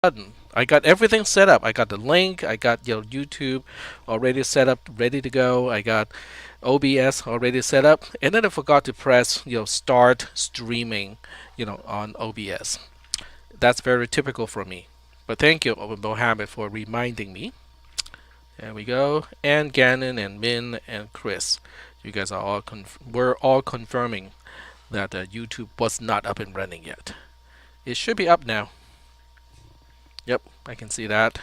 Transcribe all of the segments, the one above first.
button. I got everything set up. I got the link. I got YouTube already set up, ready to go. I got OBS already set up, and then I forgot to press start streaming on OBS. That's very typical for me. But thank you, Mohammed, for reminding me. There we go. And Gannon and Min and Chris, you guys are all we're all confirming that YouTube was not up and running yet. It should be up now. Yep, I can see that.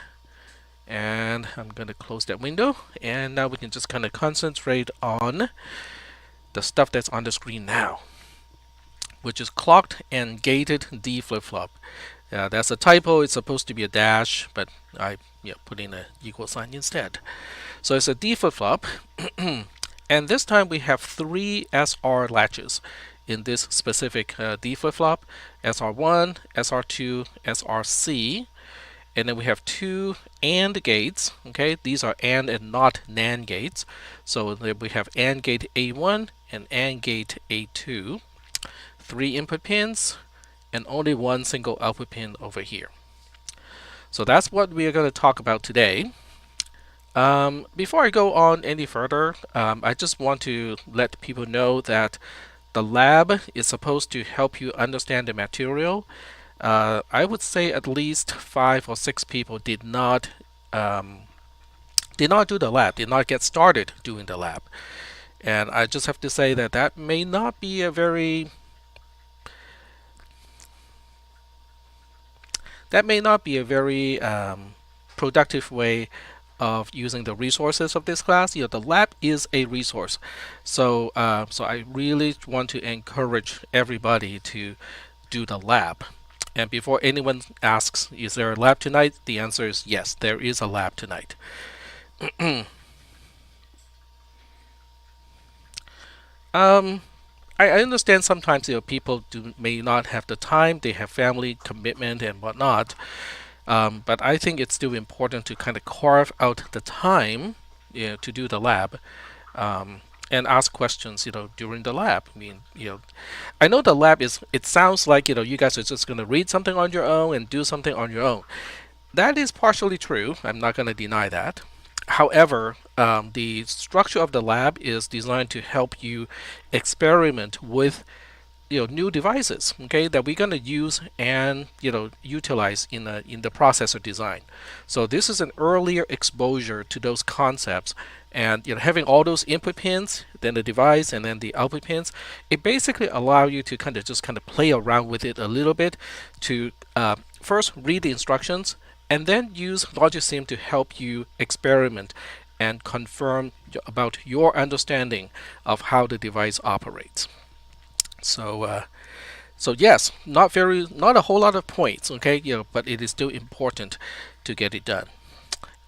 And I'm going to close that window. And now we can just kind of concentrate on the stuff that's on the screen now, which is clocked and gated D flip-flop. That's a typo. It's supposed to be a dash, but I put in a equal sign instead. So it's a D flip-flop. And this time we have 3 SR latches in this specific D flip-flop. SR1, SR2, SRC. And then we have 2 AND gates. Okay, these are AND and not NAND gates. So then we have AND gate A1 and AND gate A2. 3 input pins and only 1 single output pin over here. So that's what we are going to talk about today. Before I go on any further, I just want to let people know that the lab is supposed to help you understand the material. I would say at least 5 or 6 people did not do the lab, did not get started doing the lab. And I just have to say that that may not be a very productive way of using the resources of this class. The lab is a resource, so I really want to encourage everybody to do the lab. And before anyone asks, is there a lab tonight? The answer is yes, there is a lab tonight. I understand sometimes people may not have the time, they have family commitment and whatnot, but I think it's still important to kind of carve out the time to do the lab. And ask questions, during the lab. I mean, I know the lab is, it sounds like, you guys are just going to read something on your own and do something on your own. That is partially true. I'm not going to deny that. However, the structure of the lab is designed to help you experiment with new devices, okay, that we're going to use and utilize in the processor design. So this is an earlier exposure to those concepts, and having all those input pins, then the device, and then the output pins, it basically allows you to kind of play around with it a little bit to first read the instructions and then use LogicSim to help you experiment and confirm about your understanding of how the device operates. So yes, not a whole lot of points, okay, but it is still important to get it done.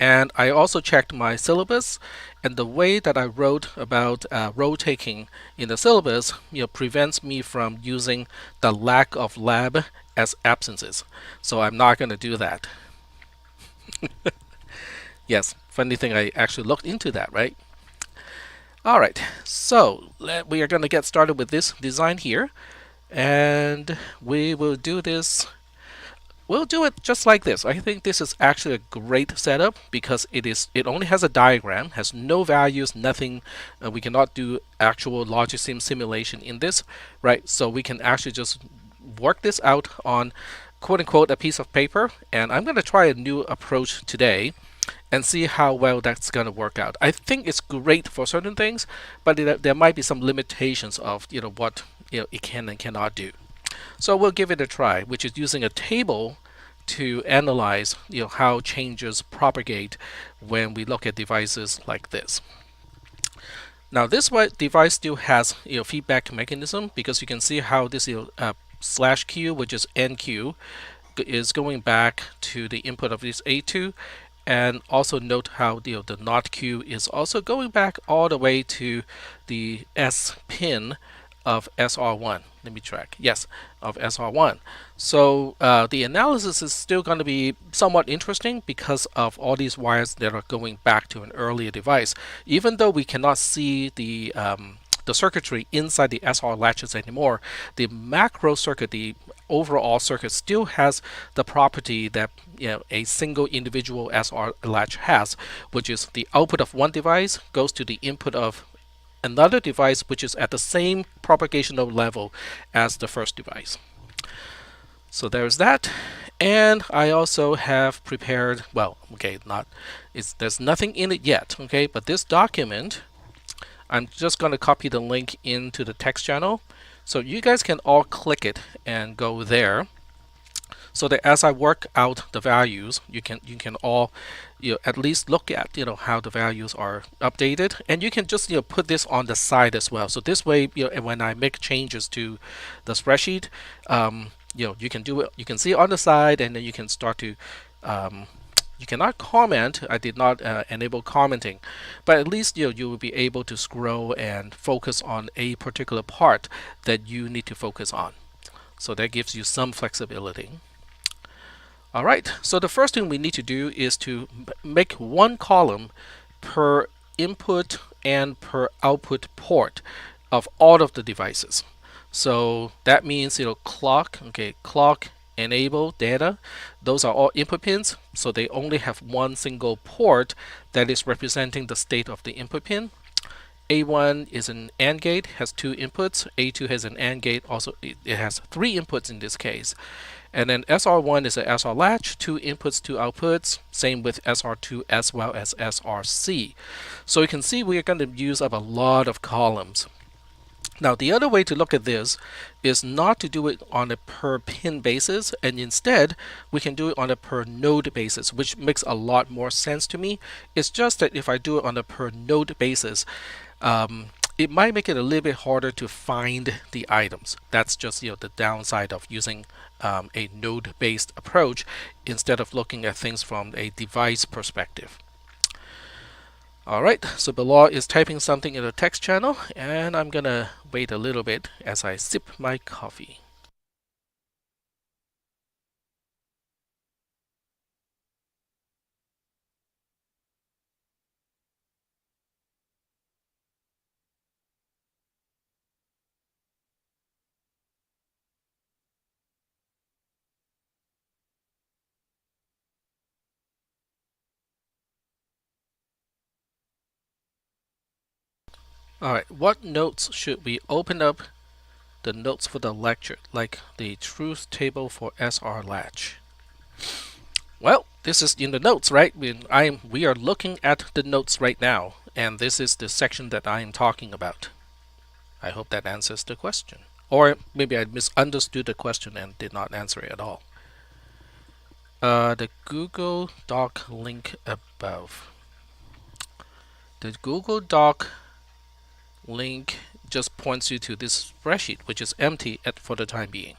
And I also checked my syllabus, and the way that I wrote about road taking in the syllabus, prevents me from using the lack of lab as absences. So I'm not going to do that. Yes, funny thing, I actually looked into that, right? All right, so we are going to get started with this design here, and we will do this. We'll do it just like this. I think this is actually a great setup because it only has a diagram, has no values, nothing. We cannot do actual LogicSim simulation in this, right? So we can actually just work this out on quote unquote a piece of paper, and I'm going to try a new approach today and see how well that's going to work out. I think it's great for certain things, but there might be some limitations of what it can and cannot do. So we'll give it a try, which is using a table to analyze how changes propagate when we look at devices like this. Now this device still has feedback mechanism, because you can see how this /q, which is NQ, is going back to the input of this A2, and also note how the not Q is also going back all the way to the S pin of SR1. Let me track. Yes, of SR1. So the analysis is still going to be somewhat interesting because of all these wires that are going back to an earlier device. Even though we cannot see the the circuitry inside the SR latches anymore. The macro circuit, the overall circuit, still has the property that a single individual SR latch has, which is the output of one device goes to the input of another device, which is at the same propagational level as the first device. So there's that. And I also have prepared, well, okay, there's nothing in it yet, okay, but this document, I'm just going to copy the link into the text channel. So you guys can all click it and go there, so that as I work out the values, you can all at least look at how the values are updated, and you can just put this on the side as well. So this way, when I make changes to the spreadsheet, you can do it. You can see it on the side, and then you can start to. You cannot comment. I did not enable commenting, but at least you will be able to scroll and focus on a particular part that you need to focus on. So that gives you some flexibility. All right, so the first thing we need to do is to make one column per input and per output port of all of the devices. So that means clock, enable, data, those are all input pins, so they only have one single port that is representing the state of the input pin. A1 is an AND gate, has two inputs. A2 has an AND gate, also it has three inputs in this case. And then SR1 is an SR latch, two inputs, two outputs. Same with SR2 as well as SRC. So you can see we are going to use up a lot of columns. Now the other way to look at this is not to do it on a per pin basis, and instead we can do it on a per node basis, which makes a lot more sense to me. It's just that if I do it on a per node basis, it might make it a little bit harder to find the items. That's just the downside of using a node-based approach instead of looking at things from a device perspective. Alright, so Bilal is typing something in the text channel, and I'm gonna wait a little bit as I sip my coffee. Alright, what notes should we open up the notes for the lecture, like the truth table for SR latch? Well, this is in the notes, right? We are looking at the notes right now, and this is the section that I am talking about. I hope that answers the question. Or maybe I misunderstood the question and did not answer it at all. The Google Doc link above. The Google Doc link just points you to this spreadsheet, which is empty for the time being.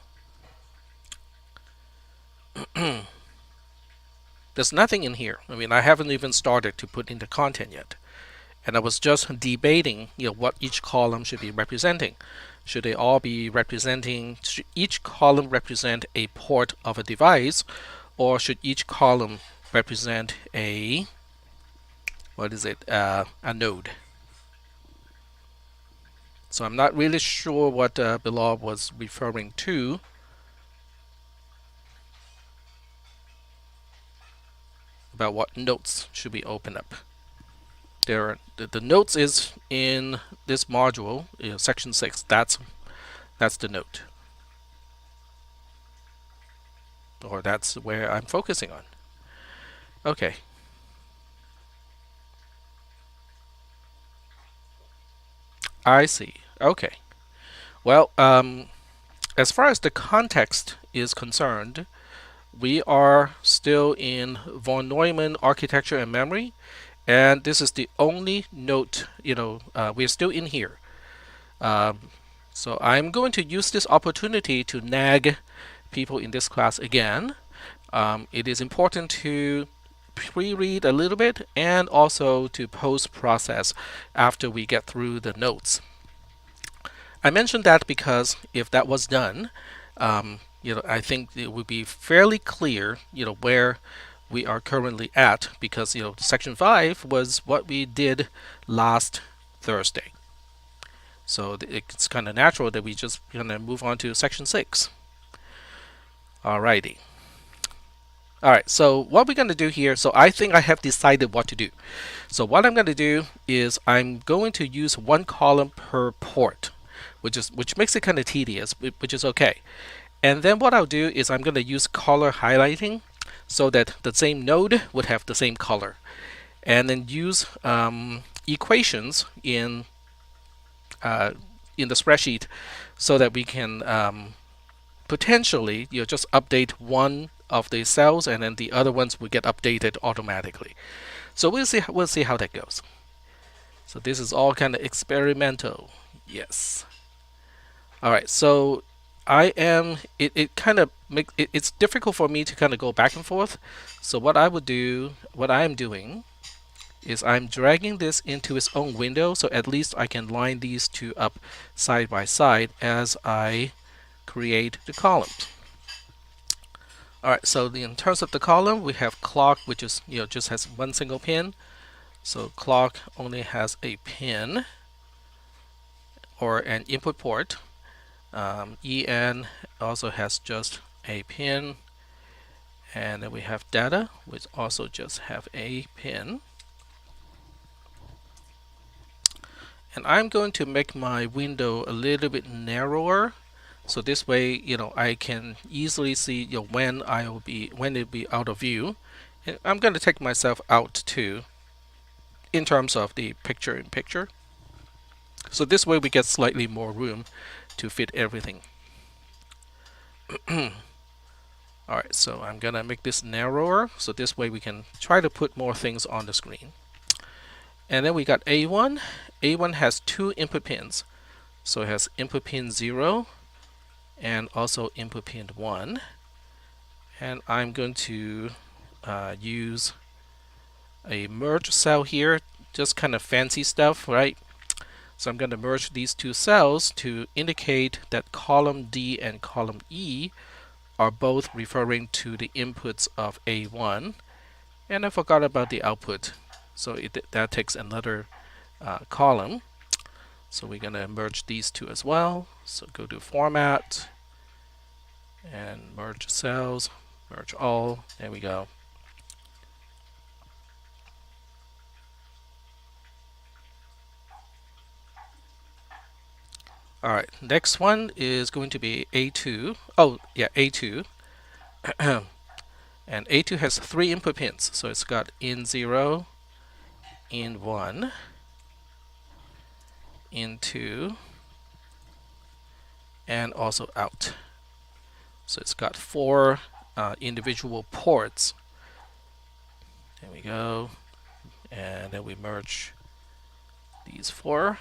There's nothing in here. I mean, I haven't even started to put in the content yet. And I was just debating what each column should be representing. Should they all be representing, should each column represent a port of a device, or should each column represent a, a node? So I'm not really sure what Bilal was referring to. About what notes should we open up. The notes is in this module, section 6. That's the note. Or that's where I'm focusing on. Okay. I see. Okay. Well, as far as the context is concerned, we are still in von Neumann architecture and memory, and this is the only note, we're still in here. So I'm going to use this opportunity to nag people in this class again. It is important to pre-read a little bit and also to post-process after we get through the notes. I mentioned that because if that was done, I think it would be fairly clear, where we are currently at, because section 5 was what we did last Thursday. So it's kind of natural that we just gonna move on to section 6. Alrighty. Alright, so what we're gonna do here, so I think I have decided what to do. So what I'm gonna do is I'm going to use one column per port, which makes it kind of tedious, which is okay. And then what I'll do is I'm gonna use color highlighting so that the same node would have the same color, and then use equations in the spreadsheet so that we can potentially just update one of the cells, and then the other ones will get updated automatically. So we'll see how that goes. So this is all kind of experimental. Yes. All right. So I am. It kind of it's difficult for me to kind of go back and forth. So what I am doing is I'm dragging this into its own window, so at least I can line these two up side by side as I create the columns. Alright, so in terms of the column, we have clock, which is just has one single pin. So clock only has a pin or an input port. EN also has just a pin, and then we have data, which also just have a pin. And I'm going to make my window a little bit narrower, so this way I can easily see when it'll be out of view. And I'm going to take myself out too in terms of the picture in picture, so this way we get slightly more room to fit everything. Alright, so I'm gonna make this narrower, so this way we can try to put more things on the screen. And then we got A1. A1 has two input pins. So it has input pin 0 and also input pin 1. And I'm going to use a merge cell here, just kind of fancy stuff, right? So I'm going to merge these two cells to indicate that column D and column E are both referring to the inputs of A1. And I forgot about the output. So that takes another column. So we're going to merge these two as well. So go to Format and Merge Cells, Merge All. There we go. Alright, next one is going to be A2. Oh, yeah, A2. And A2 has 3 input pins. So it's got in 0, in 1, in 2, and also out. So it's got 4 individual ports. There we go. And then we merge these 4.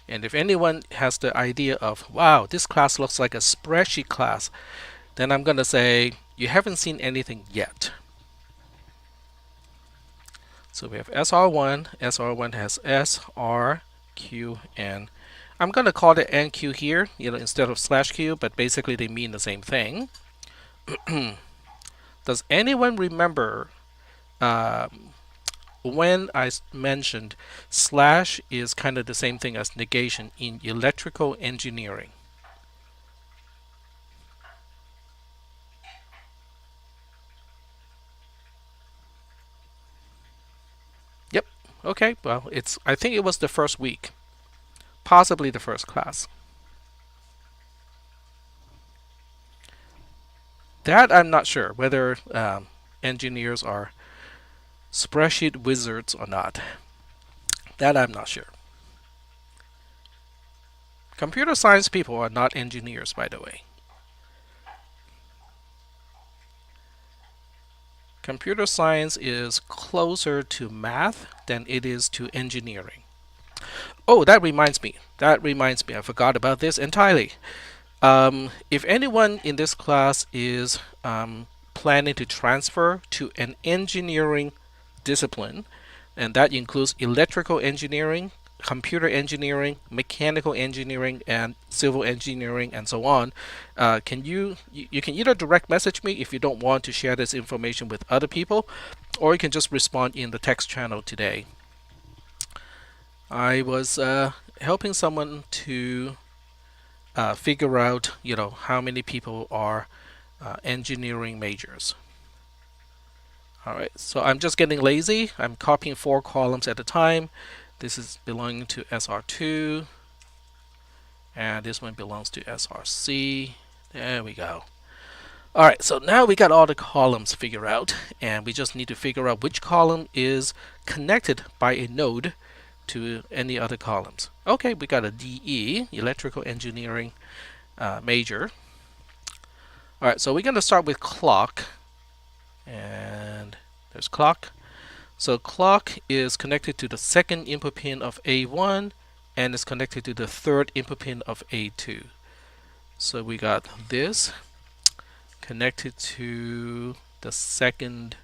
And if anyone has the idea of, wow, this class looks like a spreadsheet class, then I'm going to say, you haven't seen anything yet. So we have SR1. SR1 has S, R, Q, N. I'm going to call it NQ here, instead of /Q, but basically they mean the same thing. Does anyone remember when I mentioned slash is kind of the same thing as negation in electrical engineering? Yep. Okay. Well, I think it was the first week, possibly the first class. That I'm not sure whether engineers are spreadsheet wizards or not. That I'm not sure. Computer science people are not engineers, by the way. Computer science is closer to math than it is to engineering. Oh, that reminds me. I forgot about this entirely. If anyone in this class is planning to transfer to an engineering discipline, and that includes electrical engineering, computer engineering, mechanical engineering, and civil engineering, and so on, can you can either direct message me if you don't want to share this information with other people, or you can just respond in the text channel today. I was helping someone to figure out, how many people are engineering majors. All right, so I'm just getting lazy. I'm copying 4 columns at a time. This is belonging to SR2, and this one belongs to SRC. There we go. All right, so now we got all the columns figured out, and we just need to figure out which column is connected by a node to any other columns. Okay, we got a DE, electrical engineering major. All right, so we're going to start with clock, and there's clock. So clock is connected to the second input pin of A1 and is connected to the third input pin of A2. So we got this connected to the second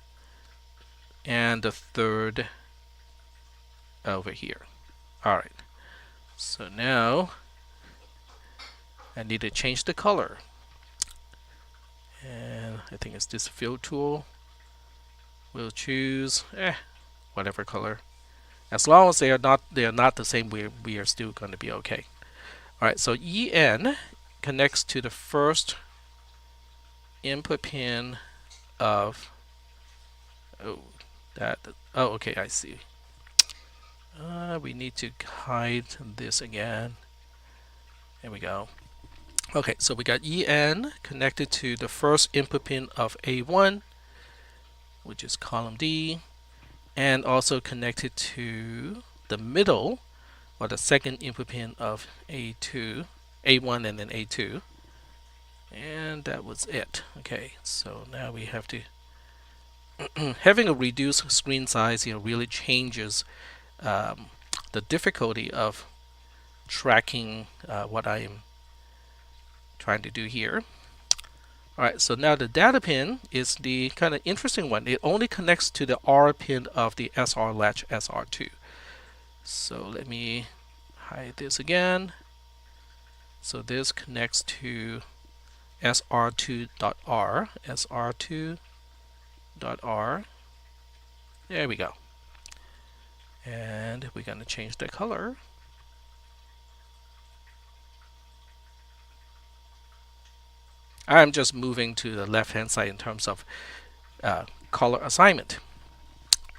and the third over here. Alright, so now I need to change the color. And I think it's this fill tool. We'll choose whatever color. As long as they are not the same, we are still going to be okay. All right, so EN connects to the first input pin of okay, I see. We need to hide this again. There we go. Okay, so we got EN connected to the first input pin of A1, which is column D, and also connected to the middle, or the second input pin of A1 and then A2. And that was it. Okay, so now we have to having a reduced screen size, really changes the difficulty of tracking what I am trying to do here. All right, so now the data pin is the kind of interesting one. It only connects to the R pin of the SR latch SR2. So let me hide this again. So this connects to SR2.R, SR2.R. There we go. And we're going to change the color. I'm just moving to the left-hand side in terms of color assignment.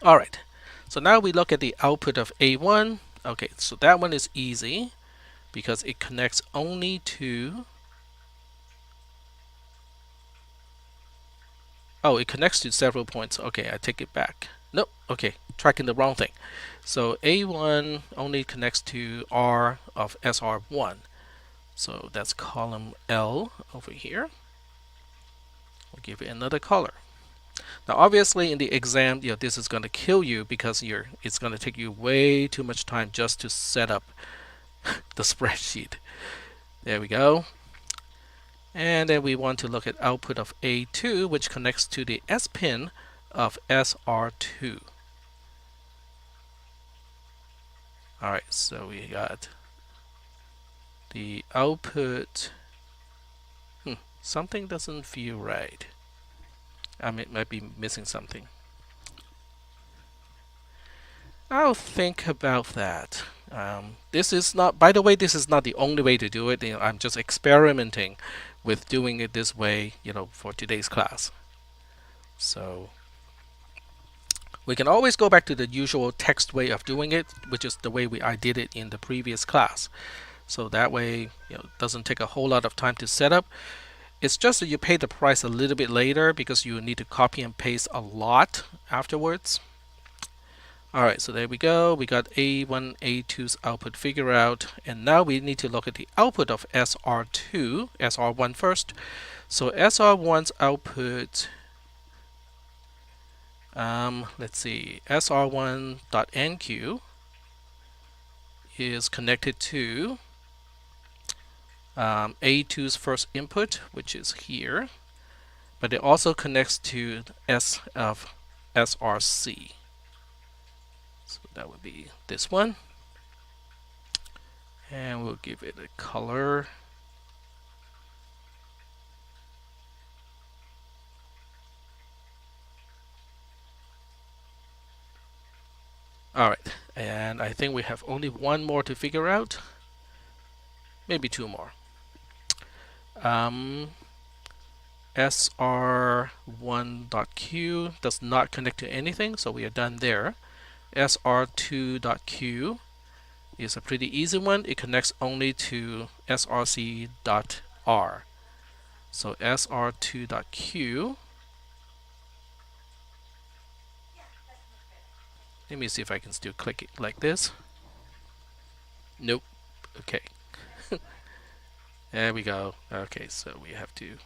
All right, so now we look at the output of A1. Okay, so that one is easy because it connects only to it connects to several points. Okay, I take it back. Nope, okay, tracking the wrong thing. So A1 only connects to R of SR1. So that's column L over here. We'll give it another color. Now obviously in the exam, this is going to kill you because it's going to take you way too much time just to set up the spreadsheet. There we go. And then we want to look at output of A2, which connects to the S pin of SR2. All right, so we got the output. Something doesn't feel right. I might be missing something. I'll think about that. This is not, by the way, this is not the only way to do it. I'm just experimenting with doing it this way, for today's class. So we can always go back to the usual text way of doing it, which is the way I did it in the previous class. So that way, it doesn't take a whole lot of time to set up. It's just that you pay the price a little bit later because you need to copy and paste a lot afterwards. All right, so there we go. We got A1, A2's output figured out, and now we need to look at the output of SR1 first. So SR1's output, let's see, SR1.NQ is connected to A2's first input, which is here, but it also connects to S of SRC. So that would be this one. And we'll give it a color. All right, and I think we have only one more to figure out, maybe two more. SR1.Q does not connect to anything, so we are done there. SR2.Q is a pretty easy one. It connects only to SRC.R. So SR2.Q. Let me see if I can still click it like this. Nope. Okay. There we go. Okay, so we have to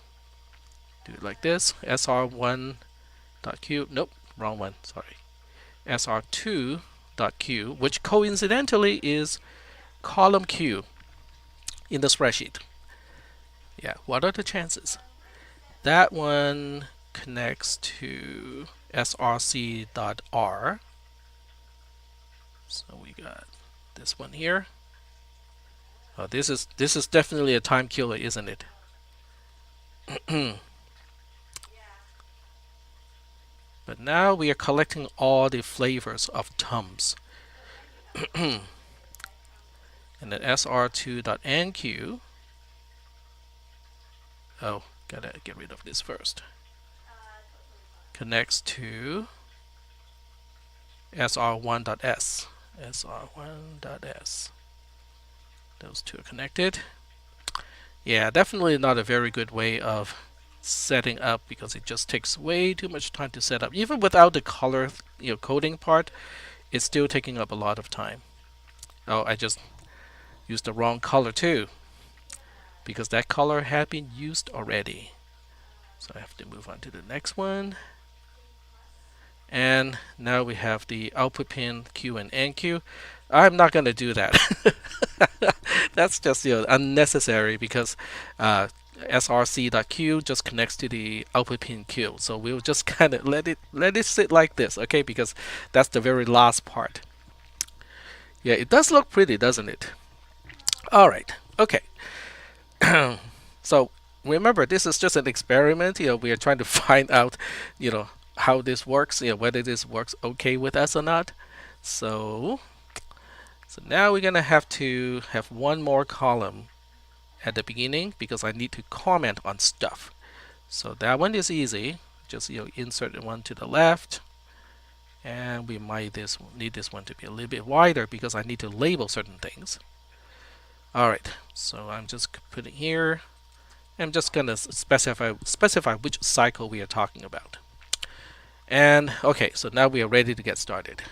do it like this. SR1.Q. Nope, wrong one. Sorry. SR2.Q, which coincidentally is column Q in the spreadsheet. Yeah, what are the chances? That one connects to src.r. So we got this one here. Oh, this is definitely a time killer, isn't it? But now we are collecting all the flavors of Tums. And then sr2.nq. Oh, gotta get rid of this first. Connects to sr1.s. sr1.s. Those two are connected. Yeah, definitely not a very good way of setting up because it just takes way too much time to set up. Even without the color, coding part, it's still taking up a lot of time. Oh, I just used the wrong color too because that color had been used already. So I have to move on to the next one. And now we have the output pin Q and NQ. I'm not going to do that. That's just unnecessary because src.q just connects to the output pin Q. So we'll just kind of let it sit like this, okay? Because that's the very last part. Yeah, it does look pretty, doesn't it? All right. Okay. So remember, this is just an experiment. We are trying to find out, how this works. Whether this works okay with us or not. So now we're gonna have to have one more column at the beginning because I need to comment on stuff. So that one is easy. Just insert one to the left, and we might need this one to be a little bit wider because I need to label certain things. All right. So I'm just putting here. I'm just gonna specify which cycle we are talking about. And okay, so now we are ready to get started.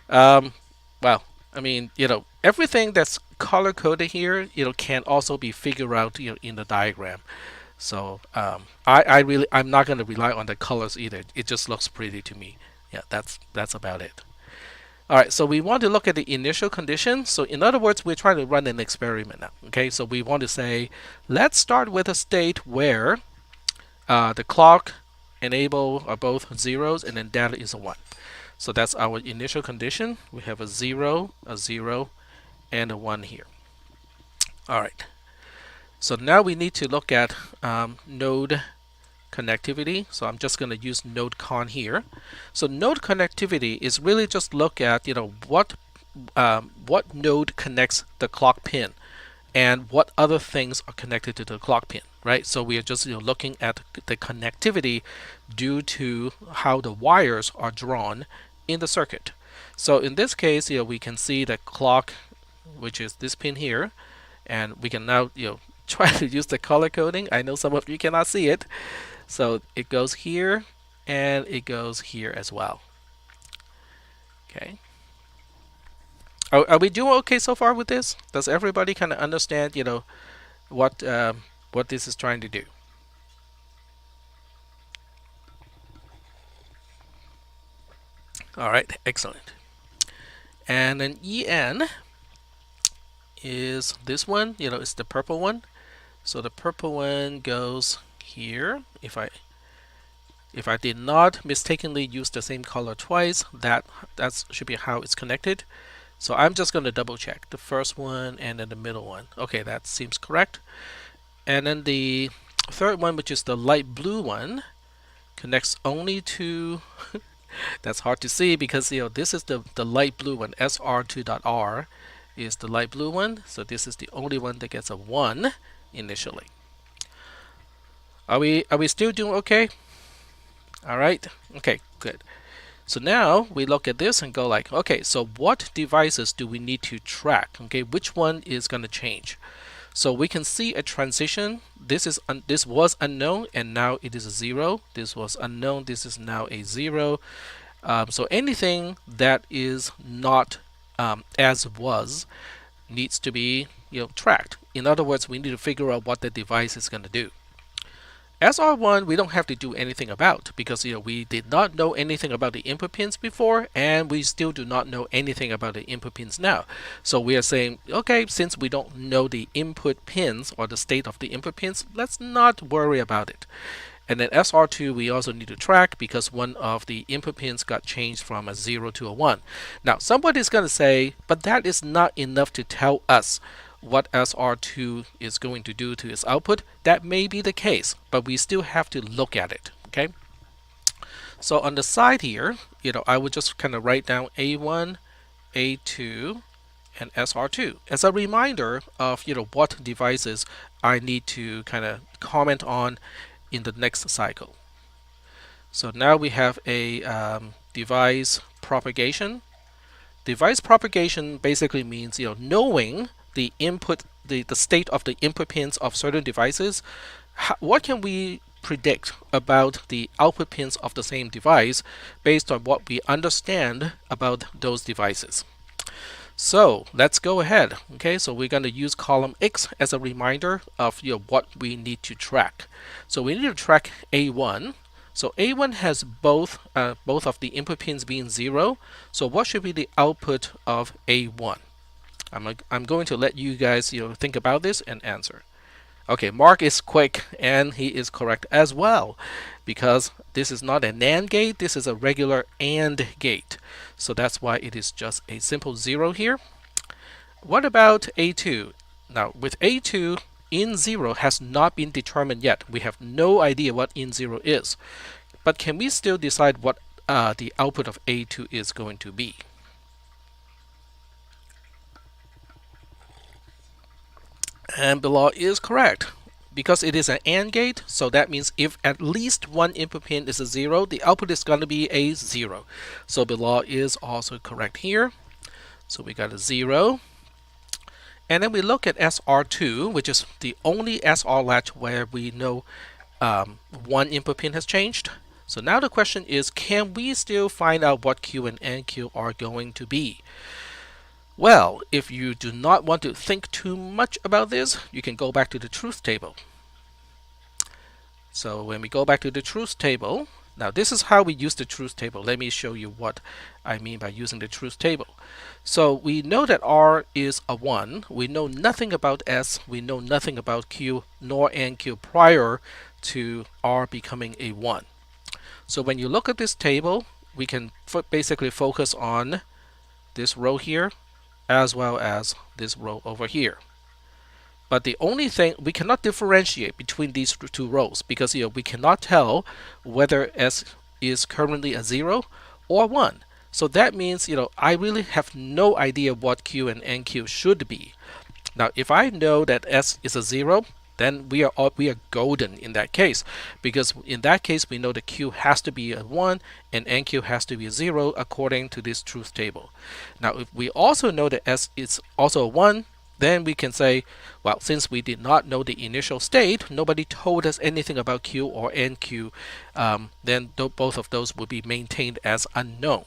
Well, I mean, everything that's color coded here, can also be figured out, in the diagram. So I'm not going to rely on the colors either. It just looks pretty to me. Yeah, that's about it. All right, so we want to look at the initial condition. So in other words, we're trying to run an experiment now. Okay, so we want to say, let's start with a state where the clock and enable are both zeros and then data is a 1. So that's our initial condition. We have a 0, and a 1 here. All right. So now we need to look at node connectivity. So I'm just going to use node con here. So node connectivity is really just look at what node connects the clock pin and what other things are connected to the clock pin, right? So we are just looking at the connectivity due to how the wires are drawn in the circuit. So in this case, we can see the clock, which is this pin here, and we can now try to use the color coding. I know some of you cannot see it. So it goes here and it goes here as well. Okay. Are we doing okay so far with this? Does everybody kind of understand, what this is trying to do? All right, excellent. And then EN is this one, it's the purple one. So the purple one goes here. If If I did not mistakenly use the same color twice, that should be how it's connected. So I'm just going to double check the first one and then the middle one. Okay, that seems correct. And then the third one, which is the light blue one, connects only to that's hard to see because this is the light blue one. SR2.R is the light blue one, so this is the only one that gets a 1 initially. Are we still doing okay? All right. Okay, good. So now we look at this and go like, okay, so what devices do we need to track? Okay, which one is going to change? So we can see a transition. This was unknown and now it is a 0. This was unknown. This is now a 0. So anything that is not as was needs to be tracked. In other words, we need to figure out what the device is going to do. SR1 we don't have to do anything about because we did not know anything about the input pins before, and we still do not know anything about the input pins now. So we are saying, okay, since we don't know the input pins or the state of the input pins, let's not worry about it. And then SR2 we also need to track because one of the input pins got changed from a 0 to a 1. Now somebody's going to say, but that is not enough to tell us what SR2 is going to do to its output. That may be the case, but we still have to look at it. Okay. So on the side here, I would just kind of write down A1, A2, and SR2 as a reminder of what devices I need to kind of comment on in the next cycle. So now we have a device propagation. Device propagation basically means knowing the input, the state of the input pins of certain devices. What can we predict about the output pins of the same device based on what we understand about those devices? So let's go ahead. Okay, so we're going to use column X as a reminder of what we need to track. So we need to track A1. So A1 has both of the input pins being 0. So what should be the output of A1? I'm going to let you guys think about this and answer. Okay, Mark is quick and he is correct as well because this is not a NAND gate, this is a regular AND gate. So that's why it is just a simple 0 here. What about A2? Now with A2, in 0 has not been determined yet. We have no idea what in 0 is. But can we still decide what the output of A2 is going to be? And Bilal is correct. Because it is an AND gate, so that means if at least one input pin is a 0, the output is going to be a 0. So Bilal is also correct here. So we got a 0. And then we look at SR2, which is the only SR latch where we know one input pin has changed. So now the question is, can we still find out what Q and NQ are going to be? Well, if you do not want to think too much about this, you can go back to the truth table. So when we go back to the truth table, now this is how we use the truth table. Let me show you what I mean by using the truth table. So we know that R is a 1. We know nothing about S. We know nothing about Q nor NQ prior to R becoming a 1. So when you look at this table, we can basically focus on this row here as well as this row over here. But the only thing, we cannot differentiate between these two rows because we cannot tell whether S is currently a 0 or 1. So that means I really have no idea what Q and NQ should be. Now if I know that S is a 0, then we are golden in that case, because in that case we know that Q has to be a 1 and NQ has to be a 0 according to this truth table. Now if we also know that S is also a 1, then we can say, well, since we did not know the initial state, nobody told us anything about Q or NQ, then both of those will be maintained as unknown.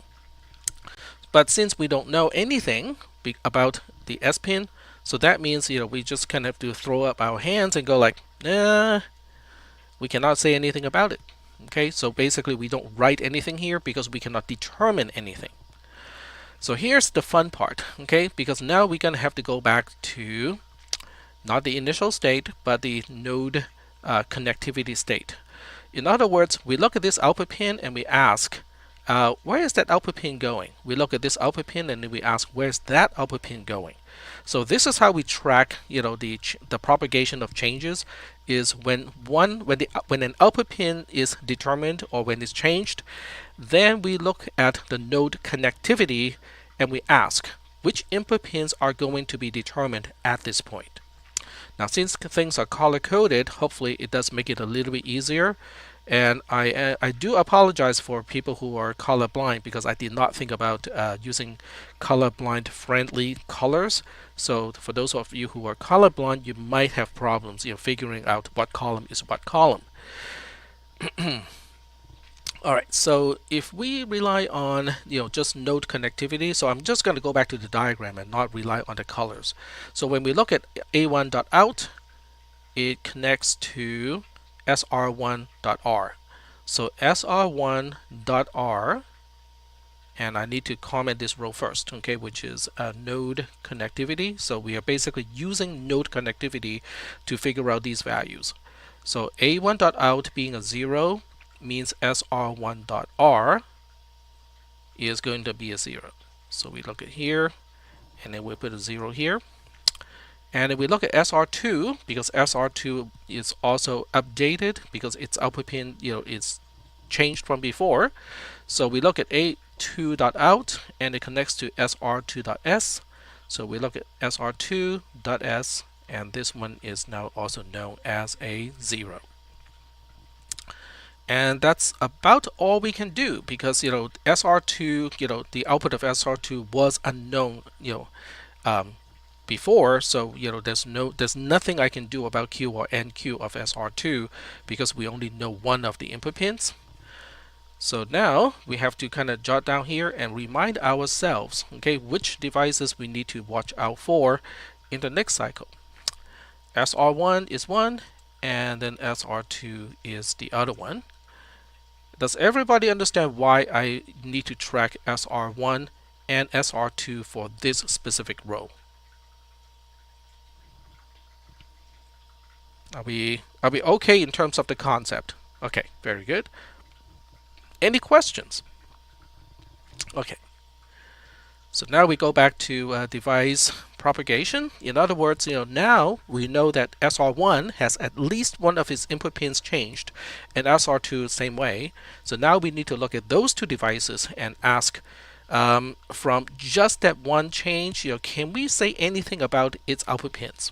But since we don't know anything about the S pin, so that means we just kind of have to throw up our hands and go like, we cannot say anything about it. Okay, so basically we don't write anything here because we cannot determine anything. So here's the fun part, okay, because now we're going to have to go back to not the initial state but the node connectivity state. In other words, we look at this output pin and we ask, where is that output pin going? We look at this output pin and then we ask, where's that output pin going? So this is how we track, the propagation of changes. Is when an output pin is determined or when it's changed, then we look at the node connectivity and we ask which input pins are going to be determined at this point. Now, since things are color coded, hopefully it does make it a little bit easier. And I do apologize for people who are colorblind because I did not think about using colorblind friendly colors. So for those of you who are colorblind, you might have problems figuring out what column is what column. All right, so if we rely on just node connectivity, so I'm just going to go back to the diagram and not rely on the colors. So when we look at A1.out, it connects to SR1.R. So SR1.R, and I need to comment this row first, okay, which is node connectivity. So we are basically using node connectivity to figure out these values. So A1.out being a 0 means SR1.R is going to be a 0. So we look at here, and then we put a 0 here. And if we look at SR2, because SR2 is also updated because its output pin is changed from before. So we look at A2.out and it connects to SR2.s. So we look at SR2.s, and this one is now also known as a 0. And that's about all we can do because SR2, the output of SR2 was unknown before, so there's nothing I can do about Q or NQ of SR2 because we only know one of the input pins. So now we have to kind of jot down here and remind ourselves, okay, which devices we need to watch out for in the next cycle. SR1 is one, and then SR2 is the other one. Does everybody understand why I need to track SR1 and SR2 for this specific row? Are we okay in terms of the concept? Okay, very good. Any questions? Okay. So now we go back to device propagation. In other words, now we know that SR1 has at least one of its input pins changed, and SR2 same way. So now we need to look at those two devices and ask, from just that one change, can we say anything about its output pins?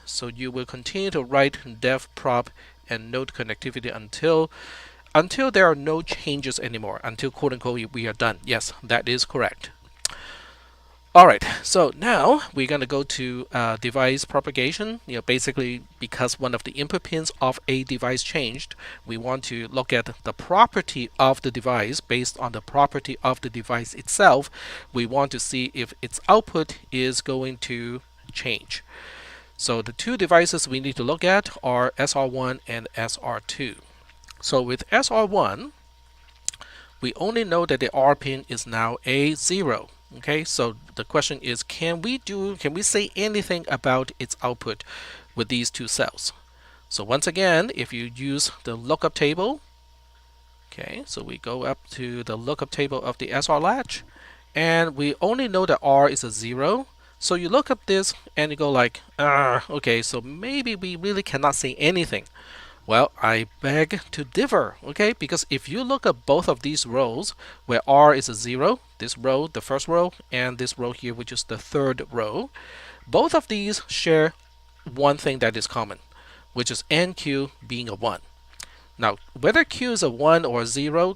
So you will continue to write dev prop and node connectivity until there are no changes anymore, until quote unquote we are done. Yes, that is correct. All right, so now we're going to go to device propagation. Basically, because one of the input pins of a device changed, we want to look at the property of the device based on the property of the device itself. We want to see if its output is going to change. So the two devices we need to look at are SR1 and SR2. So with SR1, we only know that the R pin is now a 0. Okay, so the question is, can we say anything about its output with these two cells? So once again, if you use the lookup table, okay, so we go up to the lookup table of the SR latch, and we only know that R is a 0. So you look up this and you go like, okay, so maybe we really cannot say anything. Well, I beg to differ, okay? Because if you look at both of these rows where R is a 0, this row, the first row, and this row here, which is the third row, both of these share one thing that is common, which is NQ being a 1. Now, whether Q is a 1 or a 0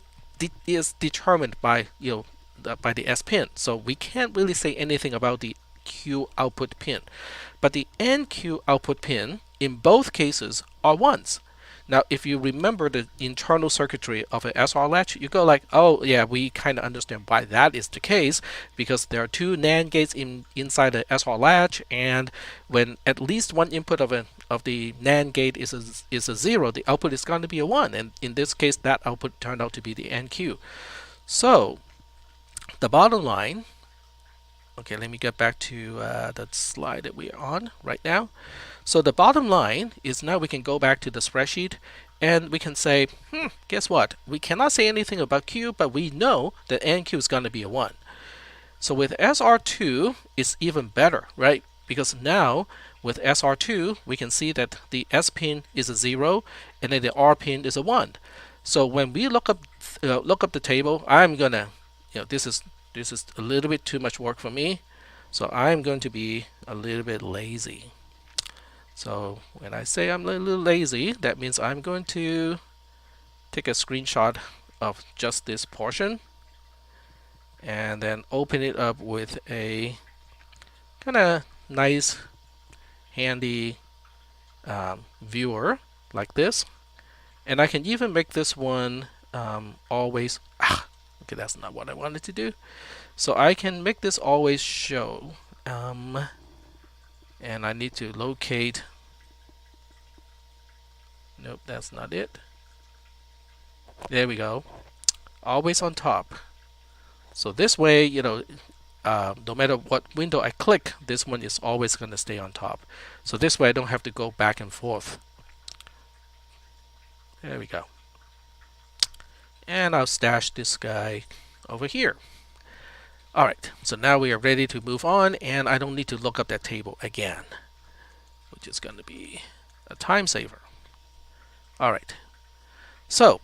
is determined by by the S pin. So we can't really say anything about the Q output pin. But the NQ output pin in both cases are 1s. Now, if you remember the internal circuitry of an SR latch, you go like, oh yeah, we kind of understand why that is the case, because there are two NAND gates inside the SR latch, and when at least one input of the NAND gate is a 0, the output is going to be a 1, and in this case, that output turned out to be the NQ. So the bottom line Okay, let me get back to the slide that we're on right now. So the bottom line is now we can go back to the spreadsheet and we can say, guess what? We cannot say anything about Q, but we know that NQ is going to be a 1. So with SR2, it's even better, right? Because now with SR2, we can see that the S pin is a 0 and then the R pin is a 1. So when we look up the table, I'm gonna, this is a little bit too much work for me. So I'm going to be a little bit lazy. So when I say I'm a little lazy, that means I'm going to take a screenshot of just this portion and then open it up with a kind of nice handy viewer like this. And I can even make this one always, okay, that's not what I wanted to do. So I can make this always show, and I need to locate, nope, that's not it. There we go, always on top. So this way, no matter what window I click, this one is always going to stay on top. So this way I don't have to go back and forth. There we go. And I'll stash this guy over here. Alright, so now we are ready to move on, and I don't need to look up that table again, which is going to be a time saver. Alright, so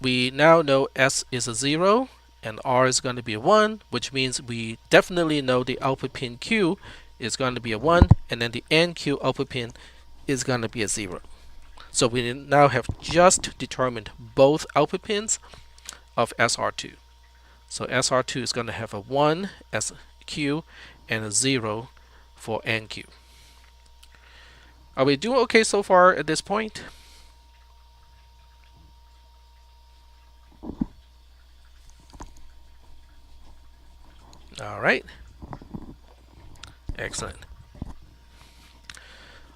we now know S is a 0 and R is going to be a 1, which means we definitely know the output pin Q is going to be a 1, and then the NQ output pin is going to be a 0. So we now have just determined both output pins of SR2. So SR2 is going to have a 1 as Q and a 0 for NQ. Are we doing okay so far at this point? All right. Excellent.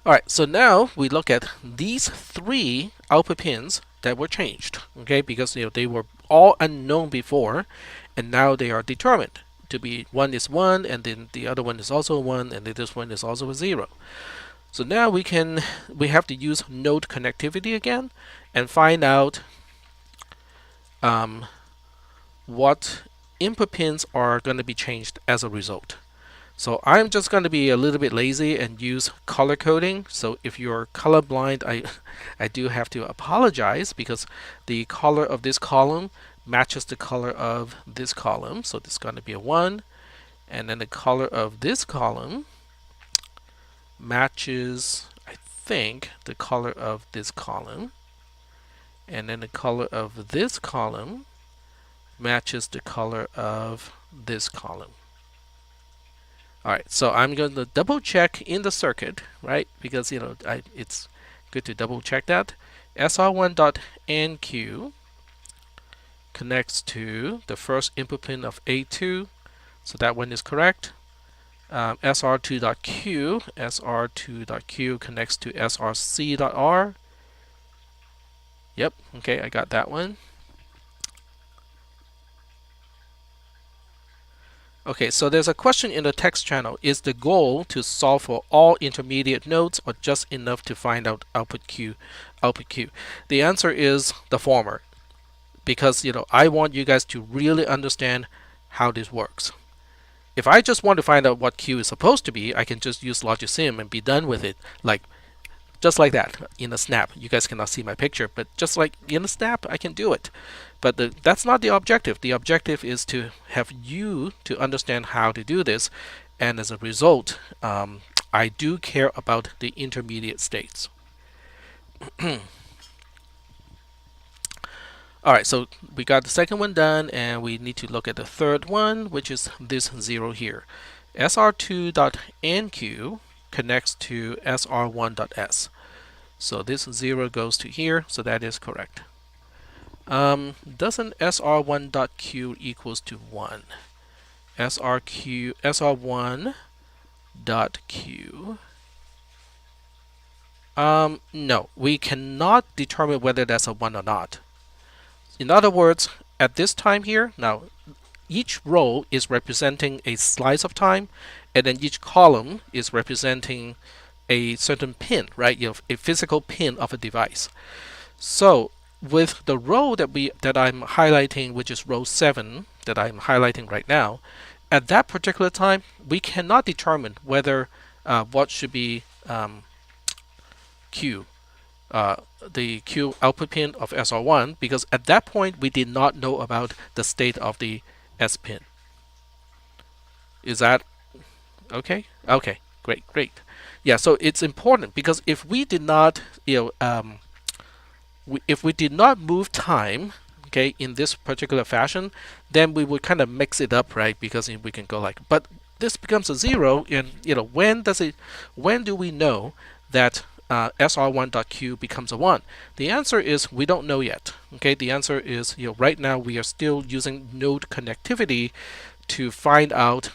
All right, so now we look at these 3 output pins that were changed, okay, because they were all unknown before, and now they are determined to be one is 1, and then the other one is also 1, and then this one is also a 0. So now we have to use node connectivity again and find out what input pins are going to be changed as a result. So I'm just going to be a little bit lazy and use color coding. So if you're colorblind, I do have to apologize, because the color of this column matches the color of this column. So this is going to be a 1. And then the color of this column matches, I think, the color of this column. And then the color of this column matches the color of this column. Alright, so I'm going to double check in the circuit, right? Because it's good to double check that. SR1.NQ connects to the first input pin of A2, so that one is correct. SR2.Q connects to SRC.R. Yep, okay, I got that one. Okay, so there's a question in the text channel. Is the goal to solve for all intermediate nodes or just enough to find out output Q? The answer is the former, because I want you guys to really understand how this works. If I just want to find out what Q is supposed to be, I can just use LogicSim and be done with it, just like that, in a snap. You guys cannot see my picture, but just like in a snap, I can do it. But that's not the objective. The objective is to have you to understand how to do this, and as a result, I do care about the intermediate states. Alright, so we got the second one done, and we need to look at the third one, which is this 0 here. SR2.NQ connects to SR1.S. So this 0 goes to here, so that is correct. Doesn't SR1.Q equals to 1? SR1.Q. No, we cannot determine whether that's a 1 or not. In other words, at this time here, now, each row is representing a slice of time, and then each column is representing a certain pin, right? A physical pin of a device. So with the row that I'm highlighting, which is row 7 that I'm highlighting right now, at that particular time, we cannot determine whether what should be Q, uh, the Q output pin of SR1, because at that point we did not know about the state of the S pin. Is that okay? Okay, great, great. Yeah, so it's important because if we did not, if we did not move time, okay, in this particular fashion, then we would kind of mix it up, right? Because we can go like, but this becomes a 0, and when do we know that SR1.Q becomes a 1? The answer is we don't know yet. Okay, the answer is right now we are still using node connectivity to find out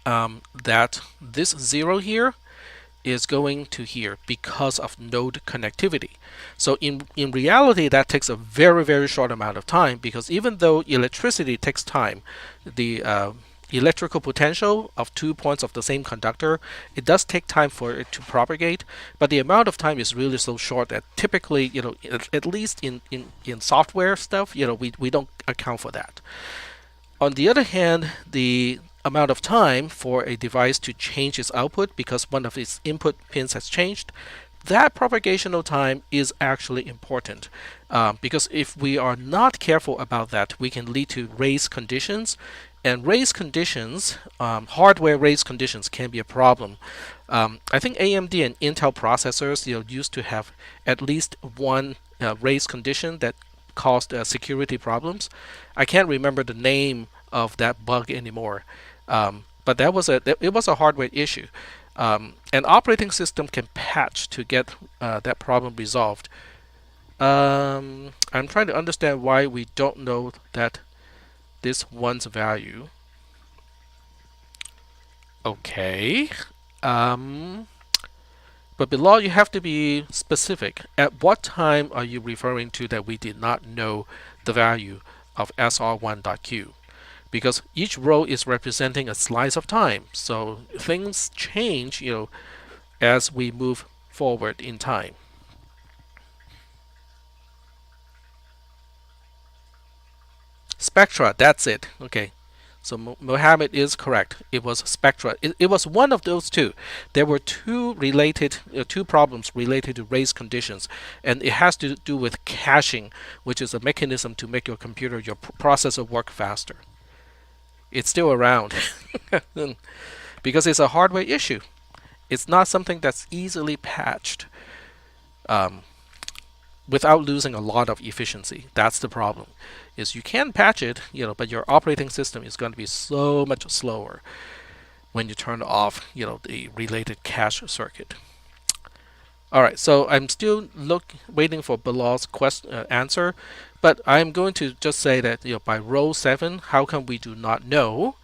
that this 0 here is going to here because of node connectivity. So in reality, that takes a very, very short amount of time, because even though electricity takes time, the electrical potential of 2 points of the same conductor, it does take time for it to propagate, but the amount of time is really so short that typically, at least in software stuff, we don't account for that. On the other hand, the amount of time for a device to change its output because one of its input pins has changed, that propagational time is actually important, because if we are not careful about that, we can lead to race conditions, and race conditions, hardware race conditions, can be a problem. I think AMD and Intel processors used to have at least one race condition that caused security problems. I can't remember the name of that bug anymore, but it was a hardware issue. An operating system can patch to get that problem resolved. I'm trying to understand why we don't know that this one's value. Okay. But below, you have to be specific. At what time are you referring to that we did not know the value of SR1.Q? Because each row is representing a slice of time, so things change, as we move forward in time. Spectra, that's it. Okay. So Mohammed is correct. It was spectra. It was one of those two. There were two problems related to race conditions, and it has to do with caching, which is a mechanism to make your computer, your processor, work faster. It's still around because it's a hardware issue. It's not something that's easily patched without losing a lot of efficiency. That's the problem. Is you can patch it, but your operating system is going to be so much slower when you turn off, the related cache circuit. All right, so I'm still waiting for Bilal's answer, but I'm going to just say that by row 7, how come we do not know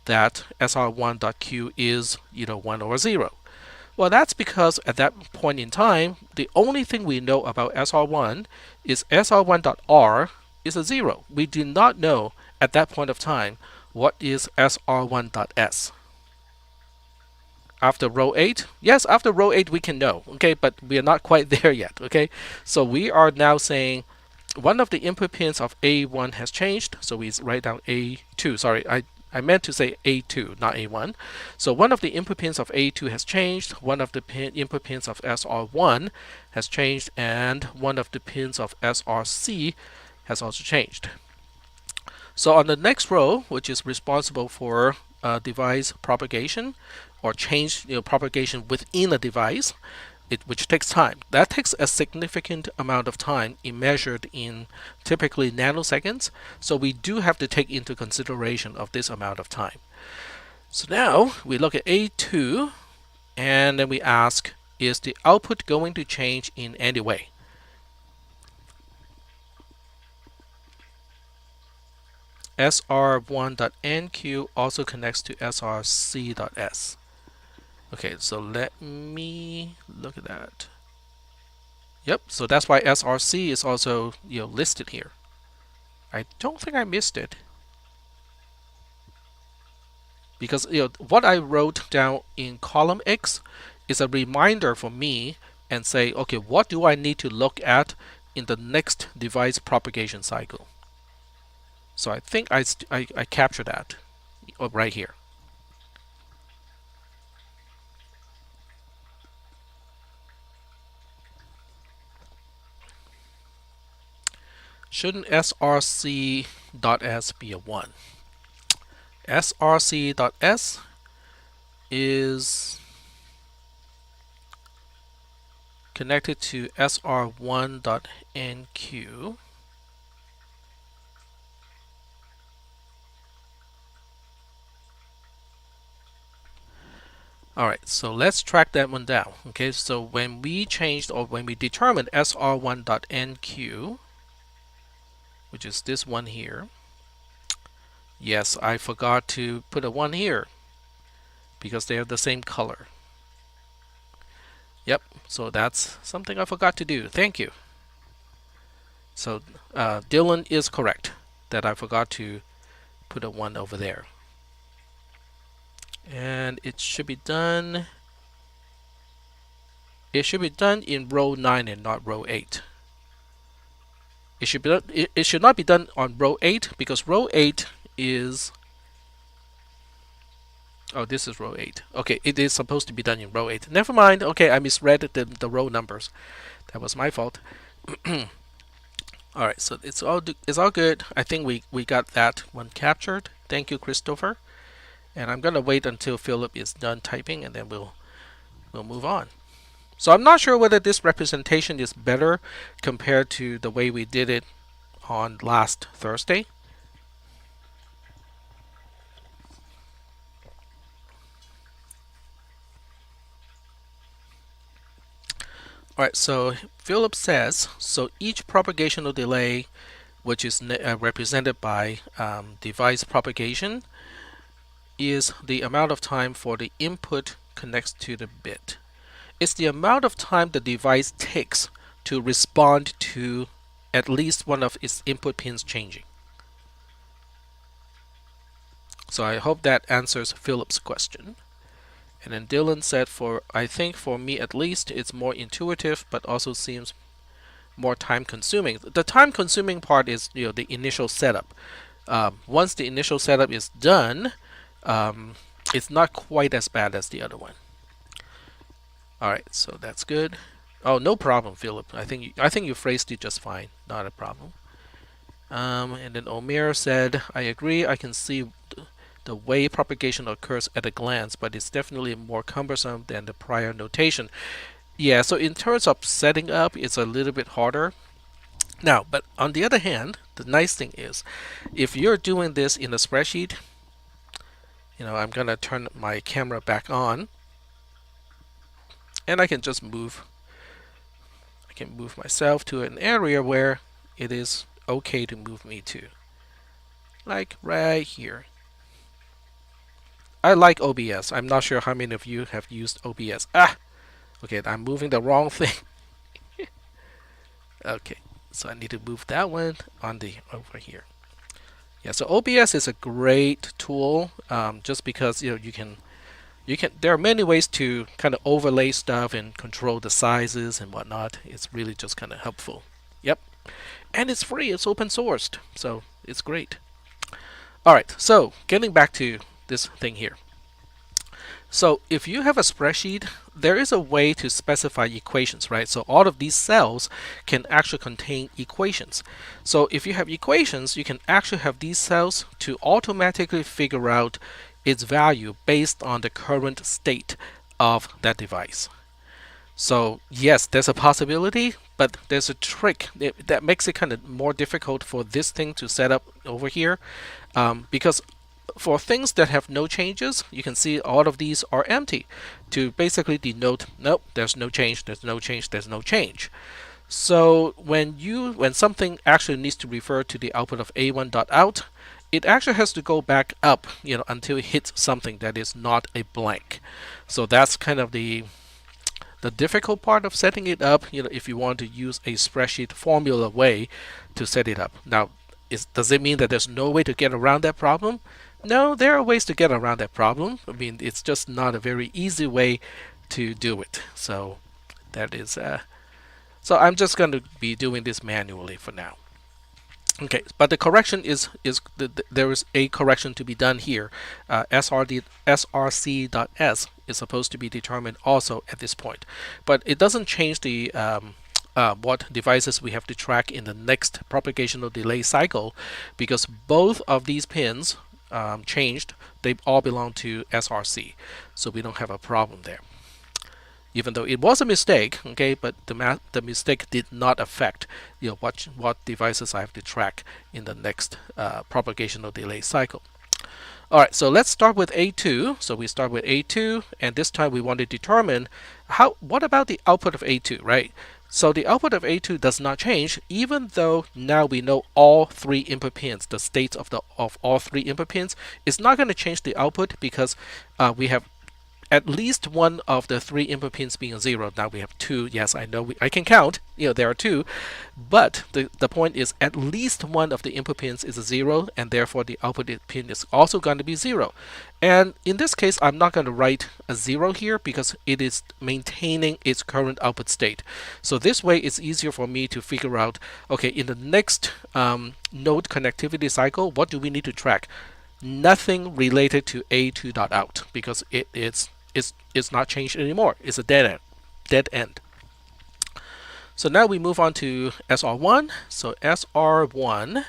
that SR1.Q is 1 or 0? Well, that's because at that point in time, the only thing we know about SR1 is SR1.R is a 0. We do not know at that point of time what is SR1.S. After row 8, yes, after row 8 we can know, okay, but we are not quite there yet, okay? So we are now saying one of the input pins of A1 has changed, so we write down A2. Sorry, I meant to say A2, not A1. So one of the input pins of A2 has changed, one of the input pins of SR1 has changed, and one of the pins of SRC has also changed. So on the next row, which is responsible for device propagation, or change propagation within a device, which takes time. That takes a significant amount of time measured in typically nanoseconds. So we do have to take into consideration of this amount of time. So now we look at A2, and then we ask, is the output going to change in any way? SR1.NQ also connects to SRC.S. Okay, so let me look at that. Yep, so that's why SRC is also listed here. I don't think I missed it. because what I wrote down in column X is a reminder for me and say, okay, what do I need to look at in the next device propagation cycle? So I think I capture that right here. Shouldn't src.s be a 1? src.s is connected to sr1.nq. Alright, so let's track that one down. Okay, so when we changed or when we determined sr1.nq, which is this one here, yes, I forgot to put a 1 here because they have the same color. Yep, so that's something I forgot to do. Thank you. So Dylan is correct that I forgot to put a 1 over there. And it should be done. It should be done in row 9 and not row 8. It should not be done on row 8 because row 8 is, oh, this is row 8. Okay, it is supposed to be done in row 8. Never mind. Okay, I misread the row numbers. That was my fault. All right, so it's all good. I think we got that one captured. Thank you, Christopher. And I'm gonna wait until Philip is done typing, and then we'll move on. So I'm not sure whether this representation is better compared to the way we did it on last Thursday. All right, so Philip says, so each propagational delay, which is represented by device propagation, is the amount of time for the input connects to the bit. It's the amount of time the device takes to respond to at least one of its input pins changing. So I hope that answers Philip's question. And then Dylan said, I think for me at least, it's more intuitive, but also seems more time consuming. The time consuming part is the initial setup. Once the initial setup is done, it's not quite as bad as the other one. All right, so that's good. Oh, no problem, Philip. I think you phrased it just fine. Not a problem. And then Omer said, I agree. I can see the way propagation occurs at a glance, but it's definitely more cumbersome than the prior notation. Yeah, so in terms of setting up, it's a little bit harder. Now, but on the other hand, the nice thing is, if you're doing this in a spreadsheet, I'm gonna turn my camera back on, and I can just move. I can move myself to an area where it is okay to move me to, like right here. I like OBS. I'm not sure how many of you have used OBS. Okay, I'm moving the wrong thing. Okay, so I need to move that one on the over here. Yeah, so OBS is a great tool, just because you can. There are many ways to kind of overlay stuff and control the sizes and whatnot. It's really just kind of helpful. Yep, and it's free. It's open sourced, so it's great. All right, so getting back to this thing here. So if you have a spreadsheet, there is a way to specify equations, right? So all of these cells can actually contain equations. So if you have equations, you can actually have these cells to automatically figure out its value based on the current state of that device. So yes, there's a possibility, but there's a trick that makes it kind of more difficult for this thing to set up over here, because for things that have no changes, you can see all of these are empty to basically denote, nope, there's no change, there's no change, there's no change. So when something actually needs to refer to the output of A1.out, it actually has to go back up, until it hits something that is not a blank. So that's kind of the difficult part of setting it up, if you want to use a spreadsheet formula way to set it up. Now, does it mean that there's no way to get around that problem? No, there are ways to get around that problem. I mean, it's just not a very easy way to do it. So that is so I'm just going to be doing this manually for now. Okay, but the correction there is a correction to be done here. src.s is supposed to be determined also at this point, but it doesn't change the what devices we have to track in the next propagational delay cycle, because both of these pins changed. They all belong to SRC, so we don't have a problem there. Even though it was a mistake, okay, but the mistake did not affect what devices I have to track in the next propagational delay cycle. All right, so let's start with A2. So we start with A2, and this time we want to determine what about the output of A2, right? So the output of A2 does not change, even though now we know all three input pins, the states of all three input pins. It's not going to change the output because we have at least one of the three input pins being a 0. Now we have 2. Yes, I know I can count. There are 2. But the point is at least one of the input pins is a 0, and therefore the output pin is also going to be 0. And in this case, I'm not going to write a 0 here because it is maintaining its current output state. So this way it's easier for me to figure out, okay, in the next node connectivity cycle, what do we need to track? Nothing related to A2.out because it's not changed anymore. It's a dead end. So now we move on to SR1. So SR1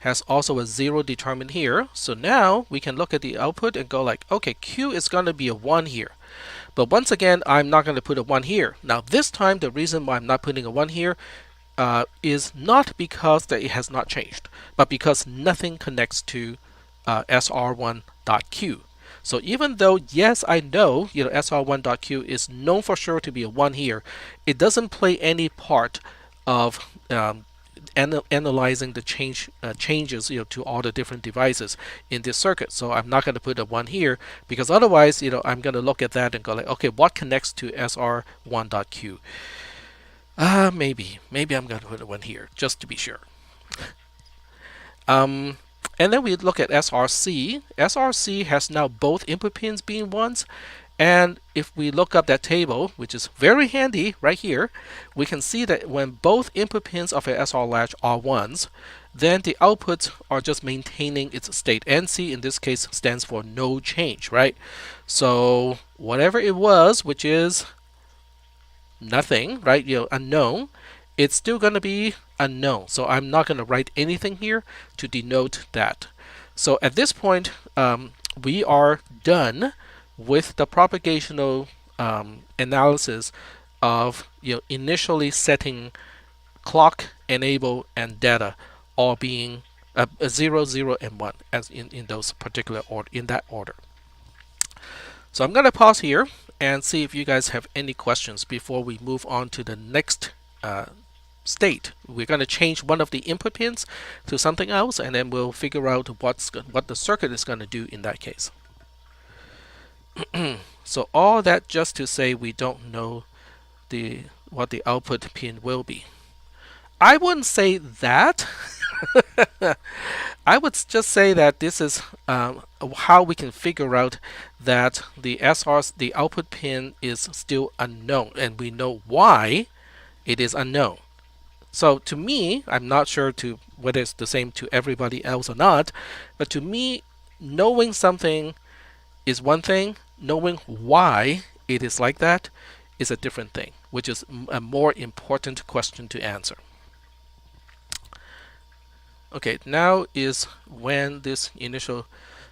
has also a 0 determined here. So now we can look at the output and go like, okay, Q is going to be a 1 here. But once again, I'm not going to put a 1 here. Now this time, the reason why I'm not putting a 1 here is not because that it has not changed, but because nothing connects to SR1.Q. So even though, yes, I know, SR1.Q is known for sure to be a 1 here, it doesn't play any part of analyzing the changes to all the different devices in this circuit. So I'm not going to put a 1 here because otherwise, I'm going to look at that and go like, okay, what connects to SR1.Q? Maybe I'm going to put a 1 here just to be sure. And then we look at SRC. SRC has now both input pins being 1s. And if we look up that table, which is very handy right here, we can see that when both input pins of an SR latch are 1s, then the outputs are just maintaining its state. NC in this case stands for no change, right? So whatever it was, which is nothing, right? Unknown, it's still going to be unknown. So I'm not going to write anything here to denote that. So at this point, we are done with the propagational analysis of initially setting clock, enable, and data all being 0, 0, and 1 as in those particular order, in that order. So I'm going to pause here and see if you guys have any questions before we move on to the next state. We're going to change one of the input pins to something else, and then we'll figure out what the circuit is going to do in that case. So all that just to say we don't know what the output pin will be. I wouldn't say that. I would just say that this is how we can figure out that the output pin is still unknown, and we know why it is unknown. So to me, I'm not sure whether it's the same to everybody else or not, but to me, knowing something is one thing. Knowing why it is like that is a different thing, which is a more important question to answer. Okay, now is when this initial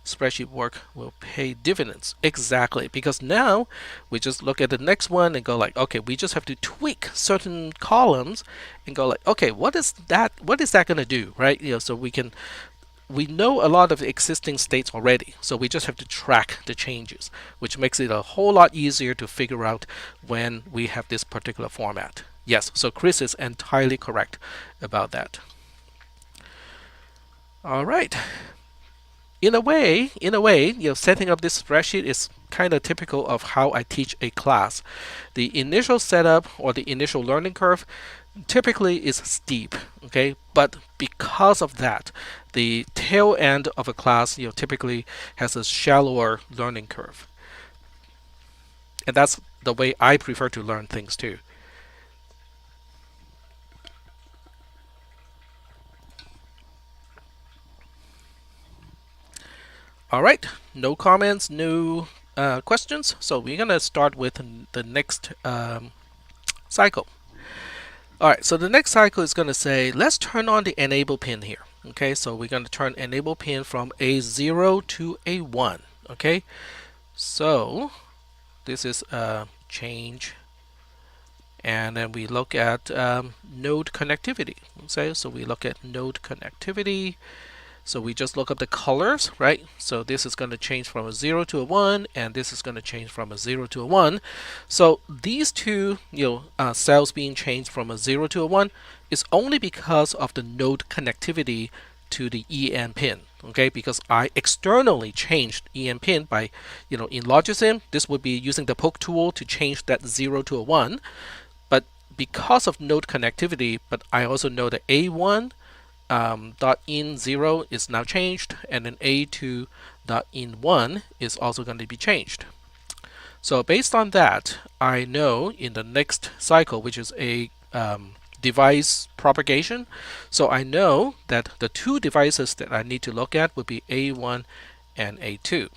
spreadsheet work will pay dividends. Exactly, because now we just look at the next one and go like, okay, we just have to tweak certain columns and go like, okay, what is that going to do, right? So we know a lot of existing states already, so we just have to track the changes, which makes it a whole lot easier to figure out when we have this particular format. Yes, so Chris is entirely correct about that. All right. In a way, setting up this spreadsheet is kind of typical of how I teach a class. The initial setup or the initial learning curve typically is steep, okay? But because of that, the tail end of a class, typically has a shallower learning curve. And that's the way I prefer to learn things too. All right, no comments, no questions. So we're gonna start with the next cycle. All right, so the next cycle is gonna say, let's turn on the enable pin here. Okay, so we're gonna turn enable pin from a 0 to a 1. Okay, so this is a change, and then we look at node connectivity. Okay, so we look at node connectivity. So we just look up the colors, right? So this is going to change from a 0 to a 1, and this is going to change from a 0 to a 1. So these two cells being changed from a 0 to a 1 is only because of the node connectivity to the EN pin. Okay, because I externally changed EN pin by, in Logisim, this would be using the poke tool to change that 0 to a 1. But because of node connectivity, but I also know that A1 dot in 0 is now changed, and then A2 dot in 1 is also going to be changed. So based on that, I know in the next cycle, which is a device propagation, so I know that the two devices that I need to look at would be A1 and A2.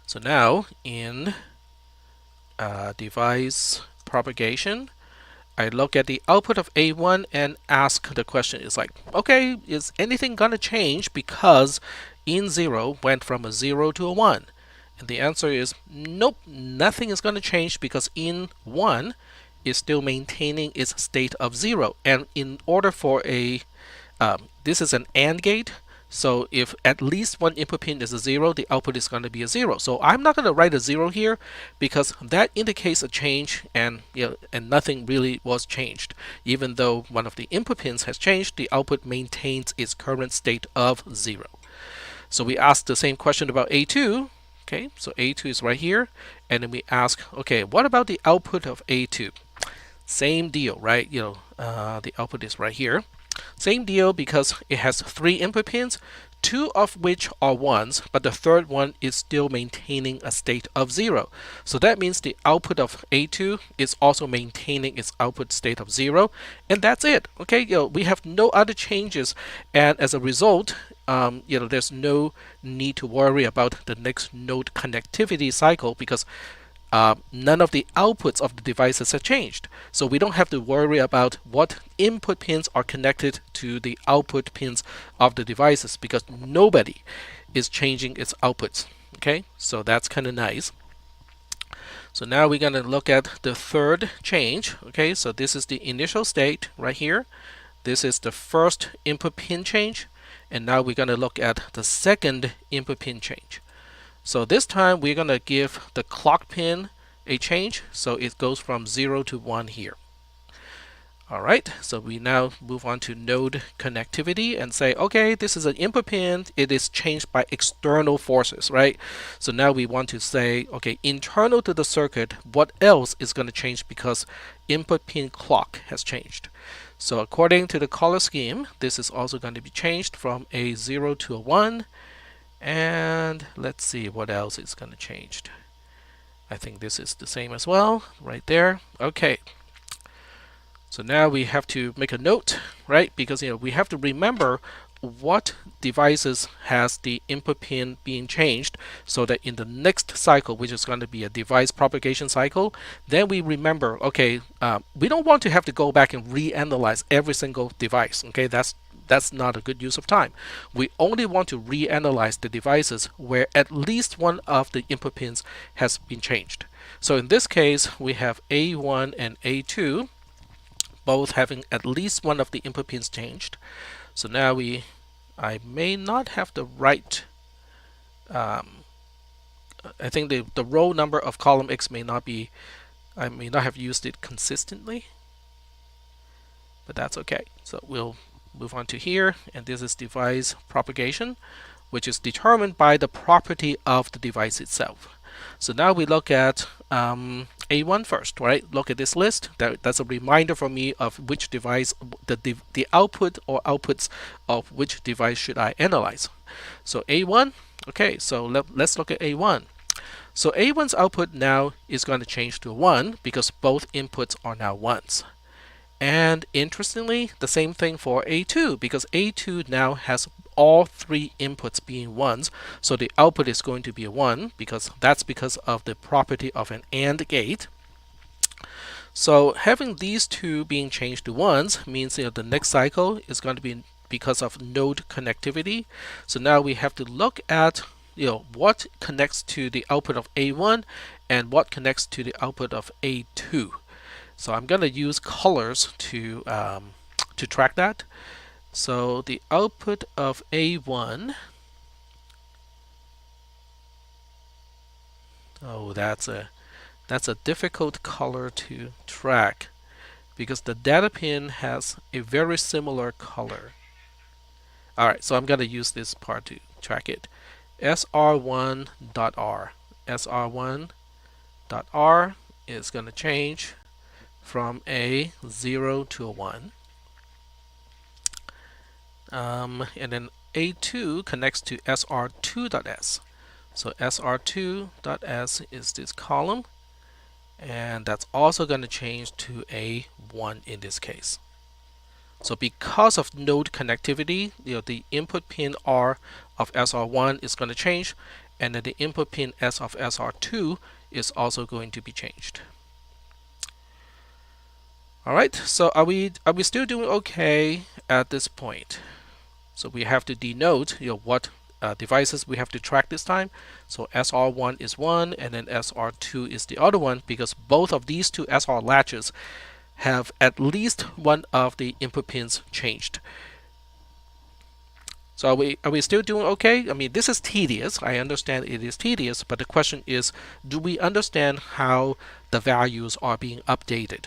So now in device propagation, I look at the output of A1 and ask the question. It's like, okay, is anything going to change because in 0 went from a 0 to a 1? And the answer is nope, nothing is going to change because in 1 is still maintaining its state of 0. And in order for this is an AND gate, so if at least one input pin is a 0, the output is going to be a 0. So I'm not going to write a 0 here because that indicates a change, and and nothing really was changed. Even though one of the input pins has changed, the output maintains its current state of 0. So we ask the same question about A2. Okay, so A2 is right here, and then we ask, okay, what about the output of A2? Same deal, right? The output is right here. Same deal because it has 3 input pins, 2 of which are 1s, but the third one is still maintaining a state of 0. So that means the output of A2 is also maintaining its output state of 0, and that's it. Okay, we have no other changes, and as a result, there's no need to worry about the next node connectivity cycle because none of the outputs of the devices have changed. So we don't have to worry about what input pins are connected to the output pins of the devices because nobody is changing its outputs. Okay, so that's kind of nice. So now we're going to look at the third change. Okay, so this is the initial state right here. This is the first input pin change. And now we're going to look at the second input pin change. So this time we're going to give the clock pin a change, so it goes from 0 to 1 here. All right, so we now move on to node connectivity and say, okay, this is an input pin. It is changed by external forces, right? So now we want to say, okay, internal to the circuit, what else is going to change because input pin clock has changed. So according to the color scheme, this is also going to be changed from a 0 to a 1. And let's see what else is going to change. I think this is the same as well, right there. Okay. So now we have to make a note, right? Because we have to remember what devices has the input pin being changed, so that in the next cycle, which is going to be a device propagation cycle, then we remember, okay, we don't want to have to go back and reanalyze every single device. Okay, that's not a good use of time. We only want to reanalyze the devices where at least one of the input pins has been changed. So in this case, we have A1 and A2 both having at least one of the input pins changed. So now I may not have the right, I think the row number of column X may not be, I may not have used it consistently, but that's okay. So we'll move on to here, and this is device propagation, which is determined by the property of the device itself. So now we look at A1 first, right? Look at this list. That's a reminder for me of which device, the output or outputs of which device should I analyze. So A1, okay, so let's look at A1. So A1's output now is going to change to 1 because both inputs are now 1s. And interestingly, the same thing for A2 because A2 now has all three inputs being 1s. So the output is going to be a 1 because that's because of the property of an AND gate. So having these two being changed to 1s means the next cycle is going to be because of node connectivity. So now we have to look at what connects to the output of A1 and what connects to the output of A2. So I'm going to use colors to track that. So the output of A1, oh, that's a difficult color to track because the data pin has a very similar color. All right, so I'm going to use this part to track it. SR1.R. SR1.R is going to change from a 0 to a 1. And then A2 connects to SR2.S. So SR2.S is this column, and that's also going to change to a 1 in this case. So because of node connectivity, the input pin R of SR1 is going to change, and then the input pin S of SR2 is also going to be changed. All right, so are we still doing okay at this point? So we have to denote what devices we have to track this time. So SR1 is one, and then SR2 is the other one because both of these two SR latches have at least one of the input pins changed. So are we still doing okay? I mean, this is tedious. I understand it is tedious, but the question is, do we understand how the values are being updated?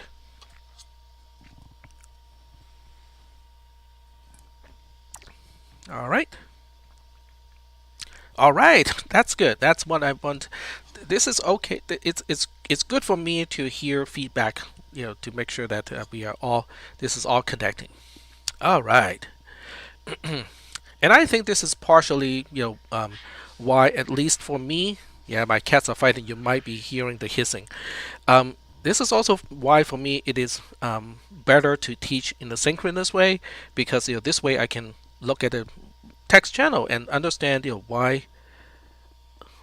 All right. All right, that's good. That's what I want. This is okay. It's good for me to hear feedback, to make sure that this is all connecting. All right. And I think this is partially, why at least for me, yeah, my cats are fighting. You might be hearing the hissing. This is also why for me it is better to teach in the synchronous way because this way I can look at the text channel and understand why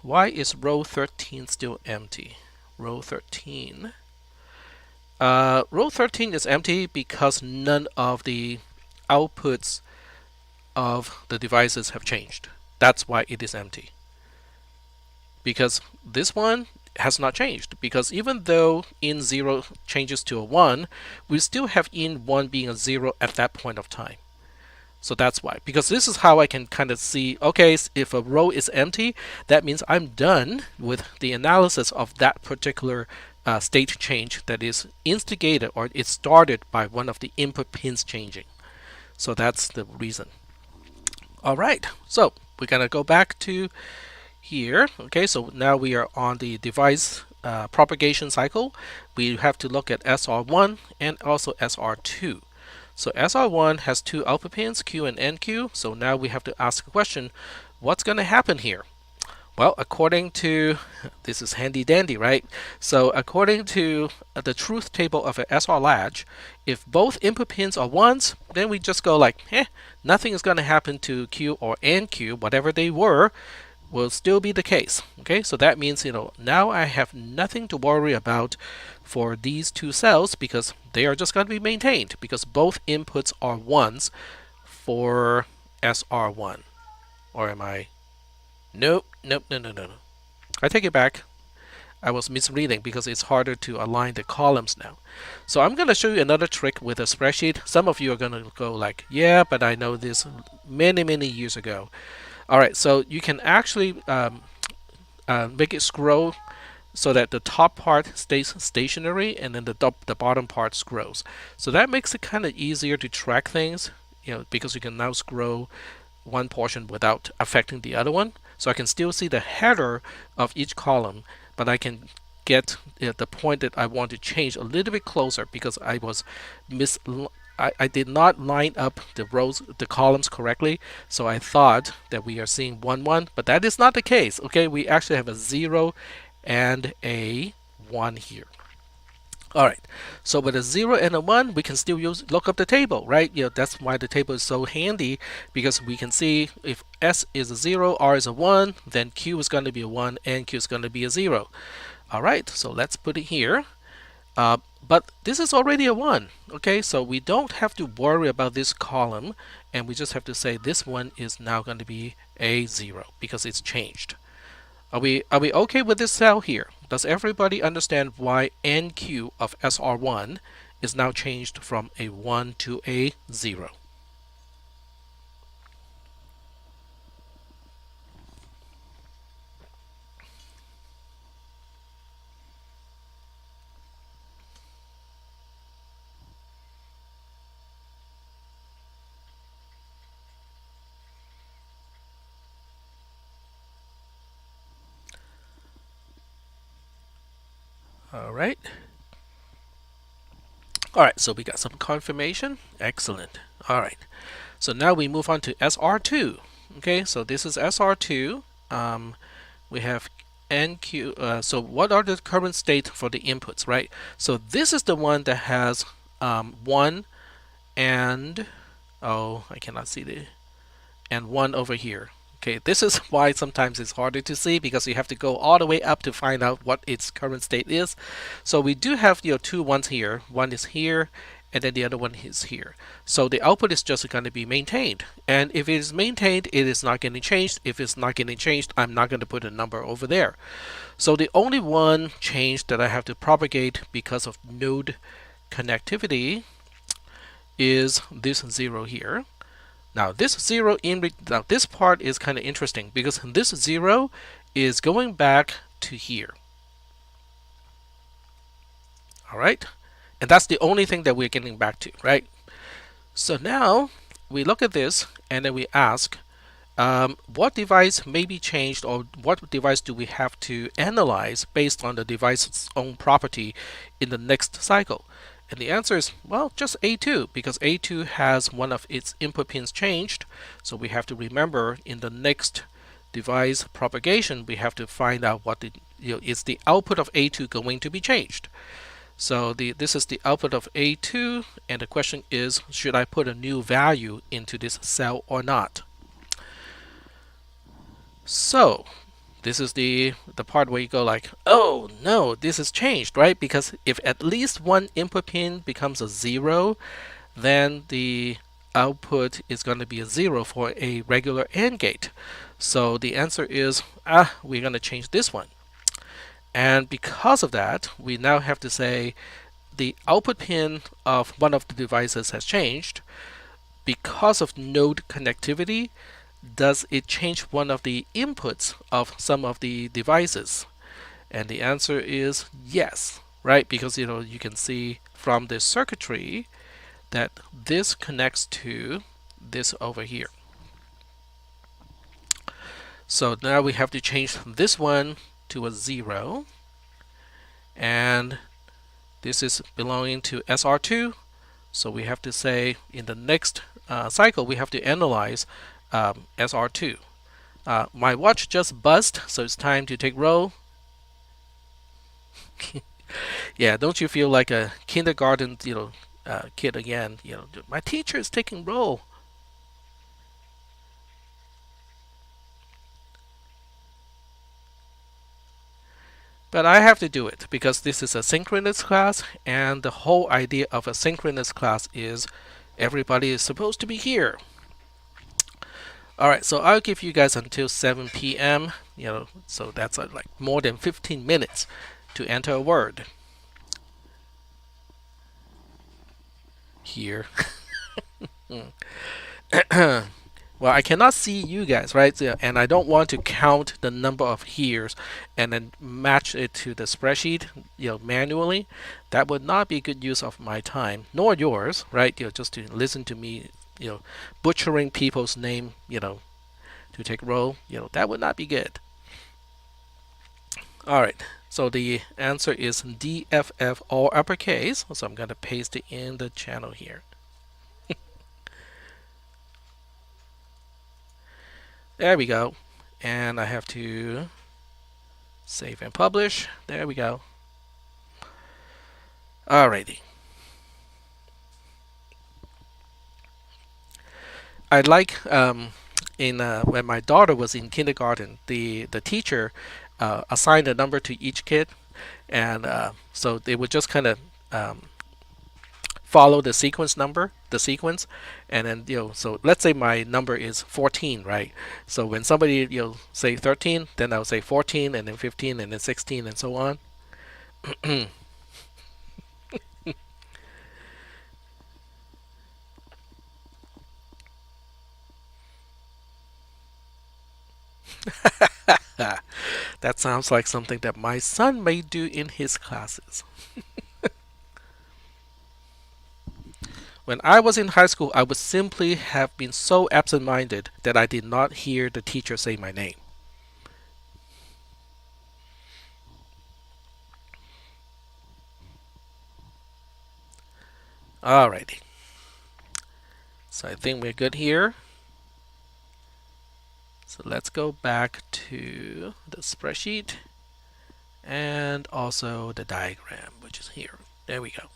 is row 13 still empty. Row 13 is empty because none of the outputs of the devices have changed. That's why it is empty, because this one has not changed, because even though in 0 changes to a 1, we still have in 1 being a 0 at that point of time. So that's why, because this is how I can kind of see, okay, if a row is empty, that means I'm done with the analysis of that particular state change that is instigated or it's started by one of the input pins changing. So that's the reason. All right, so we're going to go back to here. Okay, so now we are on the device propagation cycle. We have to look at SR1 and also SR2. So SR1 has two output pins, Q and NQ. So now we have to ask a question, what's going to happen here? Well, according to, this is handy dandy, right? So according to the truth table of an SR latch, if both input pins are 1s, then we just go like, nothing is going to happen to Q or NQ, whatever they were, will still be the case. Okay, so that means now I have nothing to worry about for these two cells because they are just going to be maintained because both inputs are 1s for SR1. Or am I? Nope. I take it back. I was misreading because it's harder to align the columns now. So I'm going to show you another trick with a spreadsheet. Some of you are going to go like, yeah, but I know this many years ago. All right, so you can actually make it scroll so that the top part stays stationary and then the bottom part scrolls. So that makes it kind of easier to track things, because you can now scroll one portion without affecting the other one. So I can still see the header of each column, but I can get the point that I want to change a little bit closer because I was I did not line up the rows, the columns correctly. So I thought that we are seeing 1, 1, but that is not the case. Okay, we actually have a 0 and a 1 here. All right, so with a 0 and a 1, we can still look up the table, right? That's why the table is so handy, because we can see if S is a 0, R is a 1, then Q is going to be a 1, and Q is going to be a 0. All right, so let's put it here. But this is already a 1, okay? So we don't have to worry about this column, and we just have to say this one is now going to be a 0 because it's changed. Are we okay with this cell here? Does everybody understand why NQ of SR1 is now changed from a 1 to a 0? All right. All right, so we got some confirmation. Excellent. All right. So now we move on to SR2. Okay, so this is SR2. We have NQ. So what are the current state for the inputs, right? So this is the one that has 1 and, oh, I cannot see the, and 1 over here. Okay, this is why sometimes it's harder to see, because you have to go all the way up to find out what its current state is. So we do have 2 1s here. One is here, and then the other one is here. So the output is just going to be maintained. And if it is maintained, it is not getting changed. If it's not getting changed, I'm not going to put a number over there. So the only one change that I have to propagate because of node connectivity is this 0 here. Now this 0 now this part is kind of interesting, because this 0 is going back to here. All right, and that's the only thing that we're getting back to, right? So now we look at this and then we ask, what device may be changed, or what device do we have to analyze based on the device's own property in the next cycle? And the answer is, well, just A2, because A2 has one of its input pins changed. So we have to remember, in the next device propagation, we have to find out what is the output of A2 going to be changed. So this is the output of A2, and the question is, should I put a new value into this cell or not? So this is the part where you go like, oh no, this has changed, right? Because if at least one input pin becomes a 0, then the output is going to be a 0 for a regular AND gate. So the answer is, we're going to change this one. And because of that, we now have to say the output pin of one of the devices has changed. Because of node connectivity, does it change one of the inputs of some of the devices? And the answer is yes, right? Because you can see from the circuitry that this connects to this over here. So now we have to change this one to a 0, and this is belonging to SR2. So we have to say, in the next cycle, we have to analyze SR2. My watch just buzzed, so it's time to take roll. Yeah, don't you feel like a kindergarten kid again? My teacher is taking roll. But I have to do it because this is a synchronous class, and the whole idea of a synchronous class is everybody is supposed to be here. Alright, so I'll give you guys until 7 p.m. So that's like more than 15 minutes to enter a word. Here. Well, I cannot see you guys, right? And I don't want to count the number of heres and then match it to the spreadsheet, manually. That would not be a good use of my time, nor yours, right? Just to listen to me, butchering people's name, to take roll, that would not be good. All right. So the answer is DFF, all uppercase. So I'm going to paste it in the channel here. There we go. And I have to save and publish. There we go. Alrighty. I like in when my daughter was in kindergarten, the teacher assigned a number to each kid, and so they would just kind of follow the sequence number, the sequence, and then so let's say my number is 14, right? So when somebody say 13, then I'll say 14, and then 15, and then 16, and so on. That sounds like something that my son may do in his classes. When I was in high school, I would simply have been so absent-minded that I did not hear the teacher say my name. Alrighty. So I think we're good here. So let's go back to the spreadsheet and also the diagram, which is here. There we go.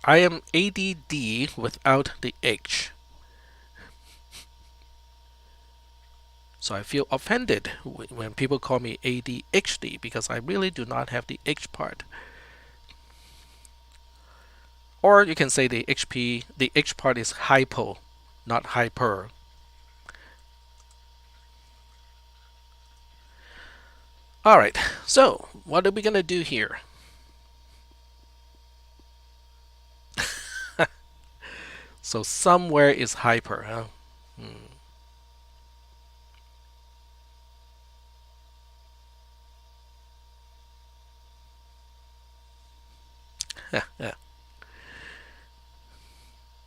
I am ADD without the H. So I feel offended when people call me ADHD because I really do not have the H part. Or you can say the H part is hypo, not hyper. Alright, so what are we going to do here? So somewhere is hyper, huh?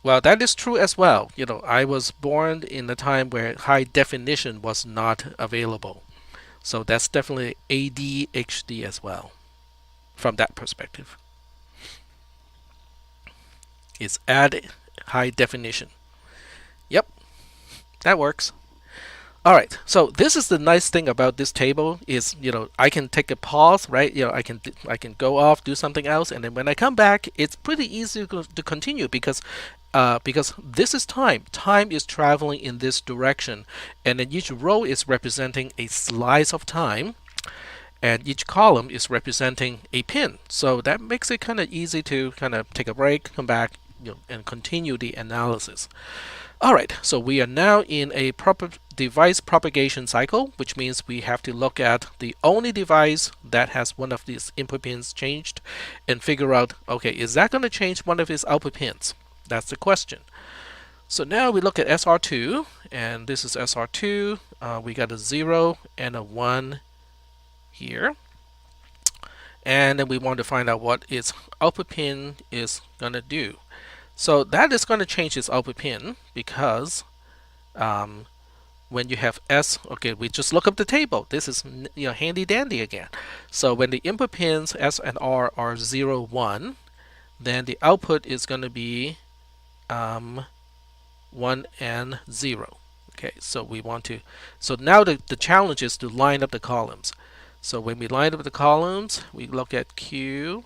Well, that is true as well. I was born in a time where high definition was not available. So that's definitely ADHD as well, from that perspective. It's add high definition. Yep, that works. All right, so this is the nice thing about this table is I can take a pause, right? I can go off, do something else, and then when I come back, it's pretty easy to continue because this is time. Time is traveling in this direction, and then each row is representing a slice of time, and each column is representing a pin. So that makes it kind of easy to kind of take a break, come back, and continue the analysis. Alright, so we are now in a device propagation cycle, which means we have to look at the only device that has one of these input pins changed and figure out, okay, is that going to change one of its output pins? That's the question. So now we look at SR2, and this is SR2. We got a 0 and a 1 here. And then we want to find out what its output pin is going to do. So that is going to change its output pin because when you have S, okay, we just look up the table. This is handy dandy again. So when the input pins S and R are 0, 1, then the output is going to be 1 and 0. Okay, so we want to. So now the challenge is to line up the columns. So when we line up the columns, we look at Q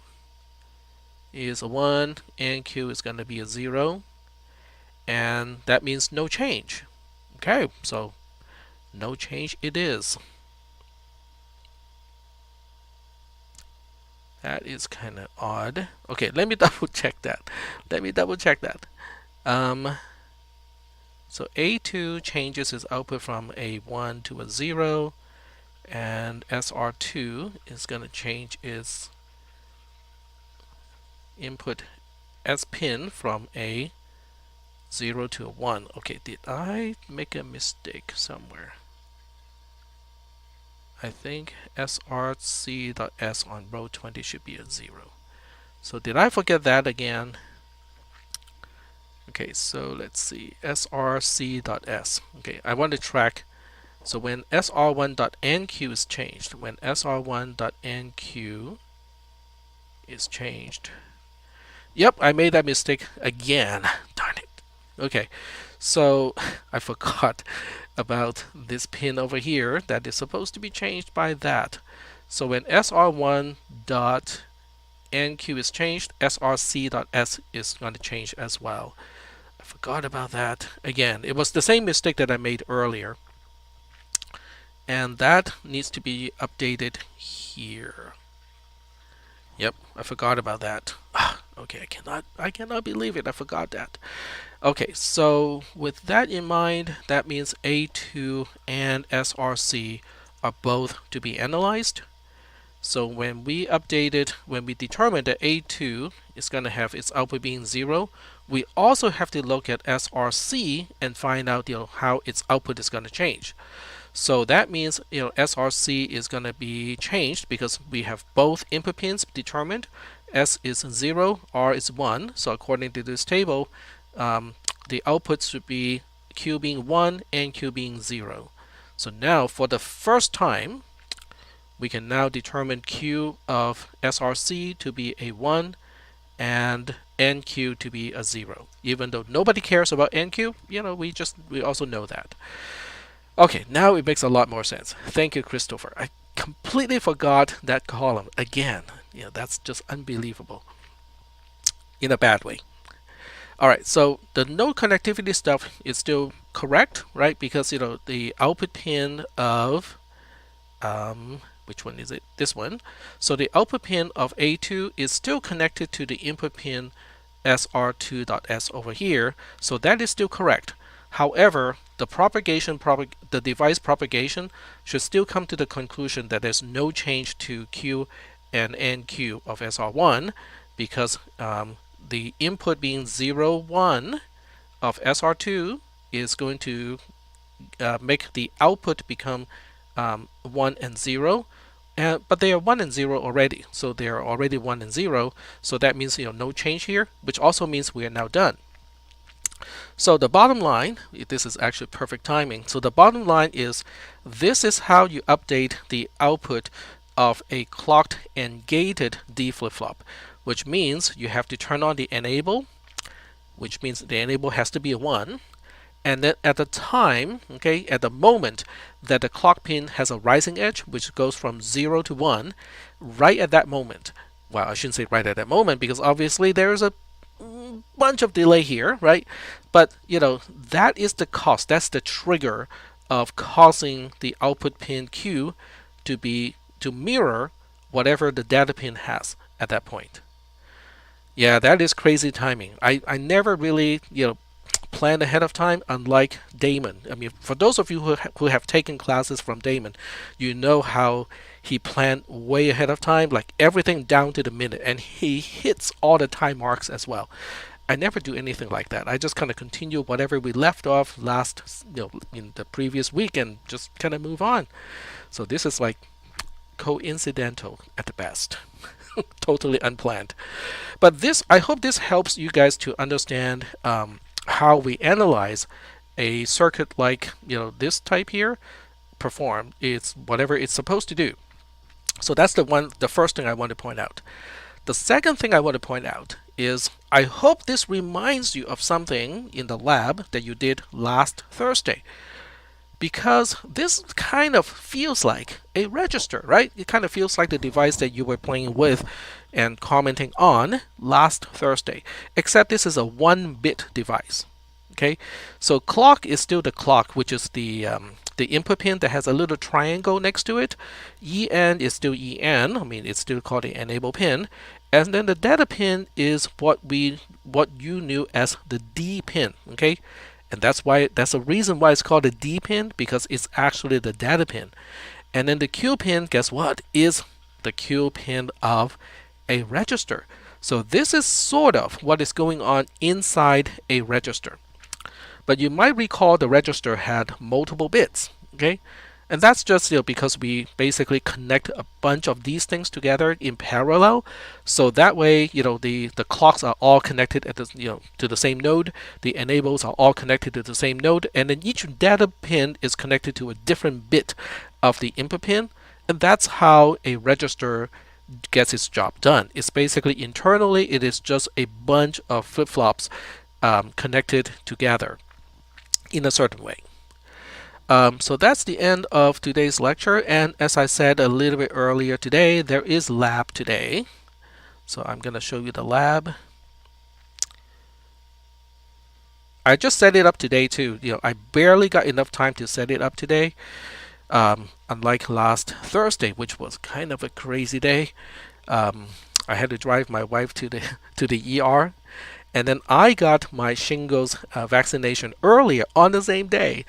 is a 1 and Q is going to be a 0, and that means no change. Okay, so no change it is. That is kind of odd. Okay, let me double check that. So A2 changes its output from a 1 to a 0, and SR2 is going to change its input S pin from a 0 to a 1. Okay, did I make a mistake somewhere? I think src.s on row 20 should be a 0. So did I forget that again? Okay, so let's see, src.s. Okay, I want to track. So when sr1.nq is changed, when sr1.nq is changed. Yep, I made that mistake again. Darn it. Okay, so I forgot about this pin over here that is supposed to be changed by that. So when sr1.nq is changed, src.s is going to change as well. I forgot about that. Again, it was the same mistake that I made earlier. And that needs to be updated here. Yep, I forgot about that. Okay, I cannot believe it. I forgot that. Okay, so with that in mind, that means A2 and SRC are both to be analyzed. So when we determine that A2 is going to have its output being 0, we also have to look at SRC and find out how its output is going to change. So that means SRC is going to be changed because we have both input pins determined. S is 0, R is 1. So according to this table, the outputs should be Q being 1 and Q being 0. So now for the first time, we can now determine Q of SRC to be a 1 and NQ to be a 0. Even though nobody cares about NQ, we also know that. Okay, now it makes a lot more sense. Thank you, Christopher. I completely forgot that column again. That's just unbelievable. In a bad way. Alright, so the node connectivity stuff is still correct, right? Because the output pin of which one is it? This one. So the output pin of A2 is still connected to the input pin SR2.S over here. So that is still correct. However, the device propagation should still come to the conclusion that there's no change to Q and NQ of SR1 because the input being 0, 1 of SR2 is going to make the output become 1 and 0. But they are 1 and 0 already. So they are already 1 and 0. So that means no change here, which also means we are now done. So the bottom line, this is actually perfect timing. So the bottom line is this is how you update the output of a clocked and gated D flip-flop, which means you have to turn on the enable, which means the enable has to be a 1. And then at the time, at the moment that the clock pin has a rising edge, which goes from 0 to 1, right at that moment, well, I shouldn't say right at that moment because obviously there's a bunch of delay here, right? But that is the cost. That's the trigger of causing the output pin Q to mirror whatever the data pin has at that point. Yeah, that is crazy timing. I never really planned ahead of time, unlike Damon. I mean, for those of you who have taken classes from Damon, you know how he planned way ahead of time, like everything down to the minute, and he hits all the time marks as well. I never do anything like that. I just kind of continue whatever we left off in the previous week and just kind of move on. So this is like coincidental at the best. Totally unplanned. But I hope this helps you guys to understand how we analyze a circuit like this type here perform. It's whatever it's supposed to do. So that's the first thing I want to point out. The second thing I want to point out is I hope this reminds you of something in the lab that you did last Thursday. Because this kind of feels like a register, right? It kind of feels like the device that you were playing with and commenting on last Thursday, except this is a 1-bit device. Okay, so clock is still the clock, which is the input pin that has a little triangle next to it. EN is still EN. I mean, it's still called the enable pin. And then the data pin is what you knew as the D pin. Okay, and that's the reason why it's called a D pin, because it's actually the data pin. And then the Q pin, guess what, is the Q pin of a register. So this is sort of what is going on inside a register. But you might recall the register had multiple bits. Okay, And that's just because we basically connect a bunch of these things together in parallel. So that way, the clocks are all connected at to the same node. The enables are all connected to the same node, and then each data pin is connected to a different bit of the input pin. And that's how a register gets its job done. It's basically internally, it is just a bunch of flip-flops connected together in a certain way. So that's the end of today's lecture. And as I said a little bit earlier today, there is lab today. So I'm going to show you the lab. I just set it up today too. I barely got enough time to set it up today. Unlike last Thursday, which was kind of a crazy day. I had to drive my wife to the ER, and then I got my shingles vaccination earlier on the same day,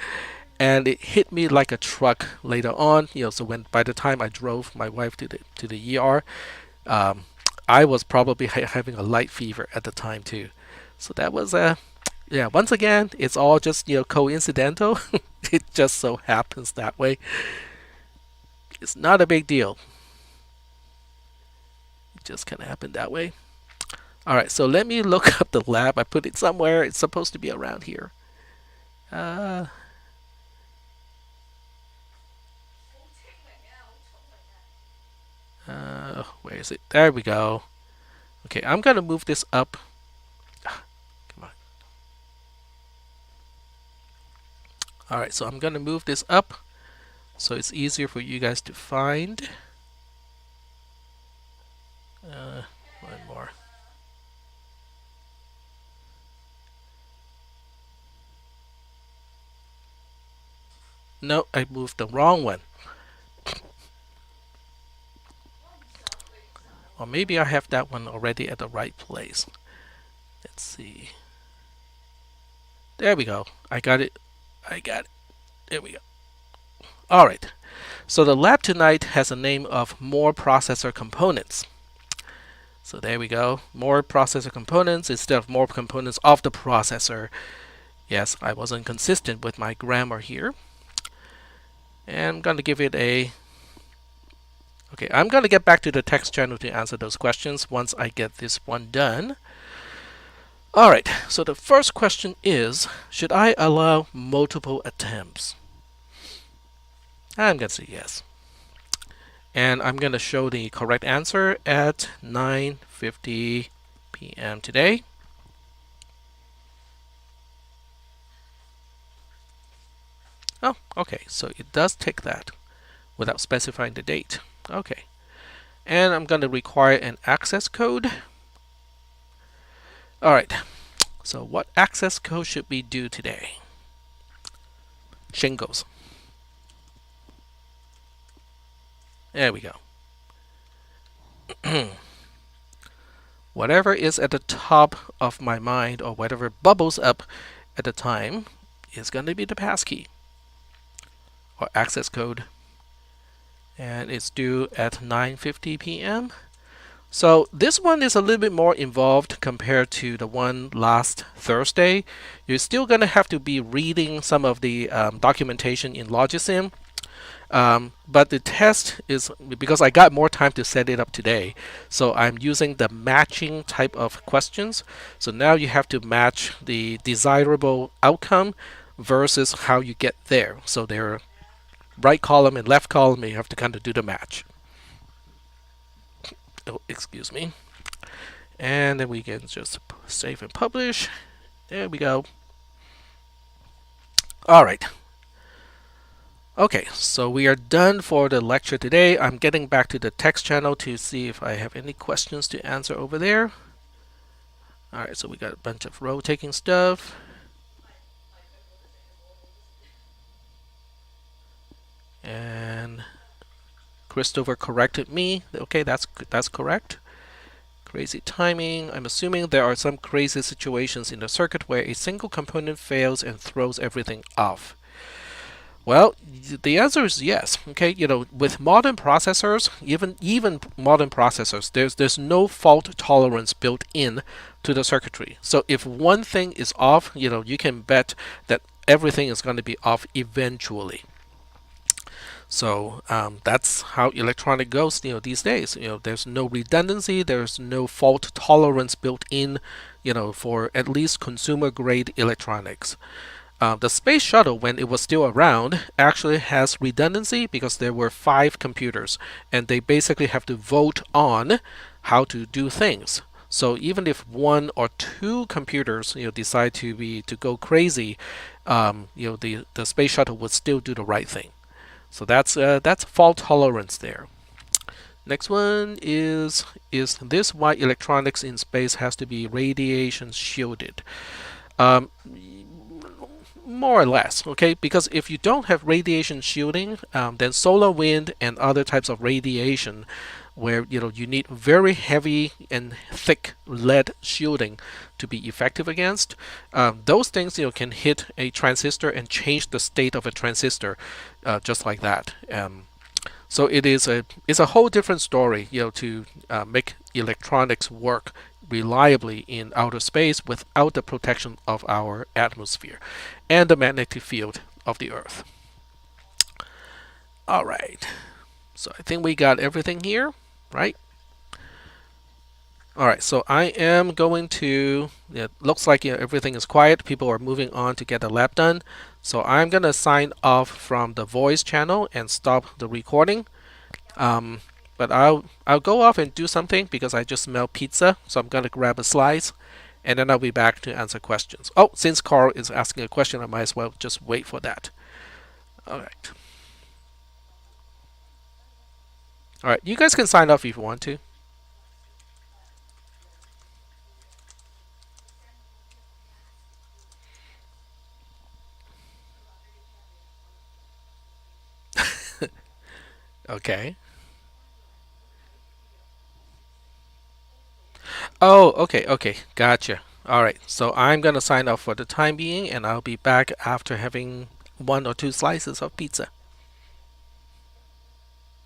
and it hit me like a truck later on. So by the time I drove my wife to the ER, I was probably having a light fever at the time too. So that was yeah. Once again, it's all just coincidental. It just so happens that way. It's not a big deal. It just kind of happened that way. All right, so let me look up the lab. I put it somewhere. It's supposed to be around here. Where is it? There we go. Okay, I'm gonna move this up. Come on. All right, so I'm gonna move this up so it's easier for you guys to find. One more. No, I moved the wrong one. Or maybe I have that one already at the right place. Let's see. There we go. I got it. There we go. All right. So the lab tonight has a name of more processor components. So there we go. More processor components instead of more components of the processor. Yes, I wasn't consistent with my grammar here. And I'm going to give it a... Okay, I'm going to get back to the text channel to answer those questions once I get this one done. All right, so the first question is, should I allow multiple attempts? I'm going to say yes. And I'm going to show the correct answer at 9:50 p.m. today. Oh, okay, so it does take that without specifying the date. Okay, and I'm going to require an access code. All right, so what access code should we do today? Shingles. There we go. Whatever is at the top of my mind or whatever bubbles up at the time is going to be the passkey or access code. And it's due at 9:50 p.m. So this one is a little bit more involved compared to the one last Thursday. You're still going to have to be reading some of the documentation in Logisim. But the test is, because I got more time to set it up today, so I'm using the matching type of questions. So now you have to match the desirable outcome versus how you get there. So they're right column and left column, and you have to kind of do the match. Oh, excuse me. And then we can just save and publish. There we go. All right. Okay, so we are done for the lecture today. I'm getting back to the text channel to see if I have any questions to answer over there. All right, so we got a bunch of row-taking stuff. And Christopher corrected me. Okay, that's correct. Crazy timing. I'm assuming there are some crazy situations in the circuit where a single component fails and throws everything off. Well, the answer is yes. Okay, with modern processors, even modern processors, there's no fault tolerance built in to the circuitry. So if one thing is off, you can bet that everything is going to be off eventually. So that's how electronic goes, these days. There's no redundancy, there's no fault tolerance built in, for at least consumer grade electronics. The space shuttle, when it was still around, actually has redundancy because there were 5 computers, and they basically have to vote on how to do things. So even if 1 or 2 computers, decide to go crazy, the space shuttle would still do the right thing. So that's fault tolerance there. Next one is this why electronics in space has to be radiation shielded? Um, more or less, okay? Because if you don't have radiation shielding, then solar wind and other types of radiation, where you need very heavy and thick lead shielding to be effective against, those things can hit a transistor and change the state of a transistor, just like that. So it's a whole different story, to make electronics work reliably in outer space without the protection of our atmosphere and the magnetic field of the Earth. All right. So I think we got everything here, right? All right. So I am going to. It looks like everything is quiet. People are moving on to get the lab done. So I'm gonna sign off from the voice channel and stop the recording. Um, but I'll go off and do something because I just smelled pizza. So I'm gonna grab a slice, and then I'll be back to answer questions. Oh, since Carl is asking a question, I might as well just wait for that. All right. All right. You guys can sign off if you want to. Okay. Oh, okay, okay. Gotcha. All right. So I'm gonna sign off for the time being, and I'll be back after having 1 or 2 slices of pizza.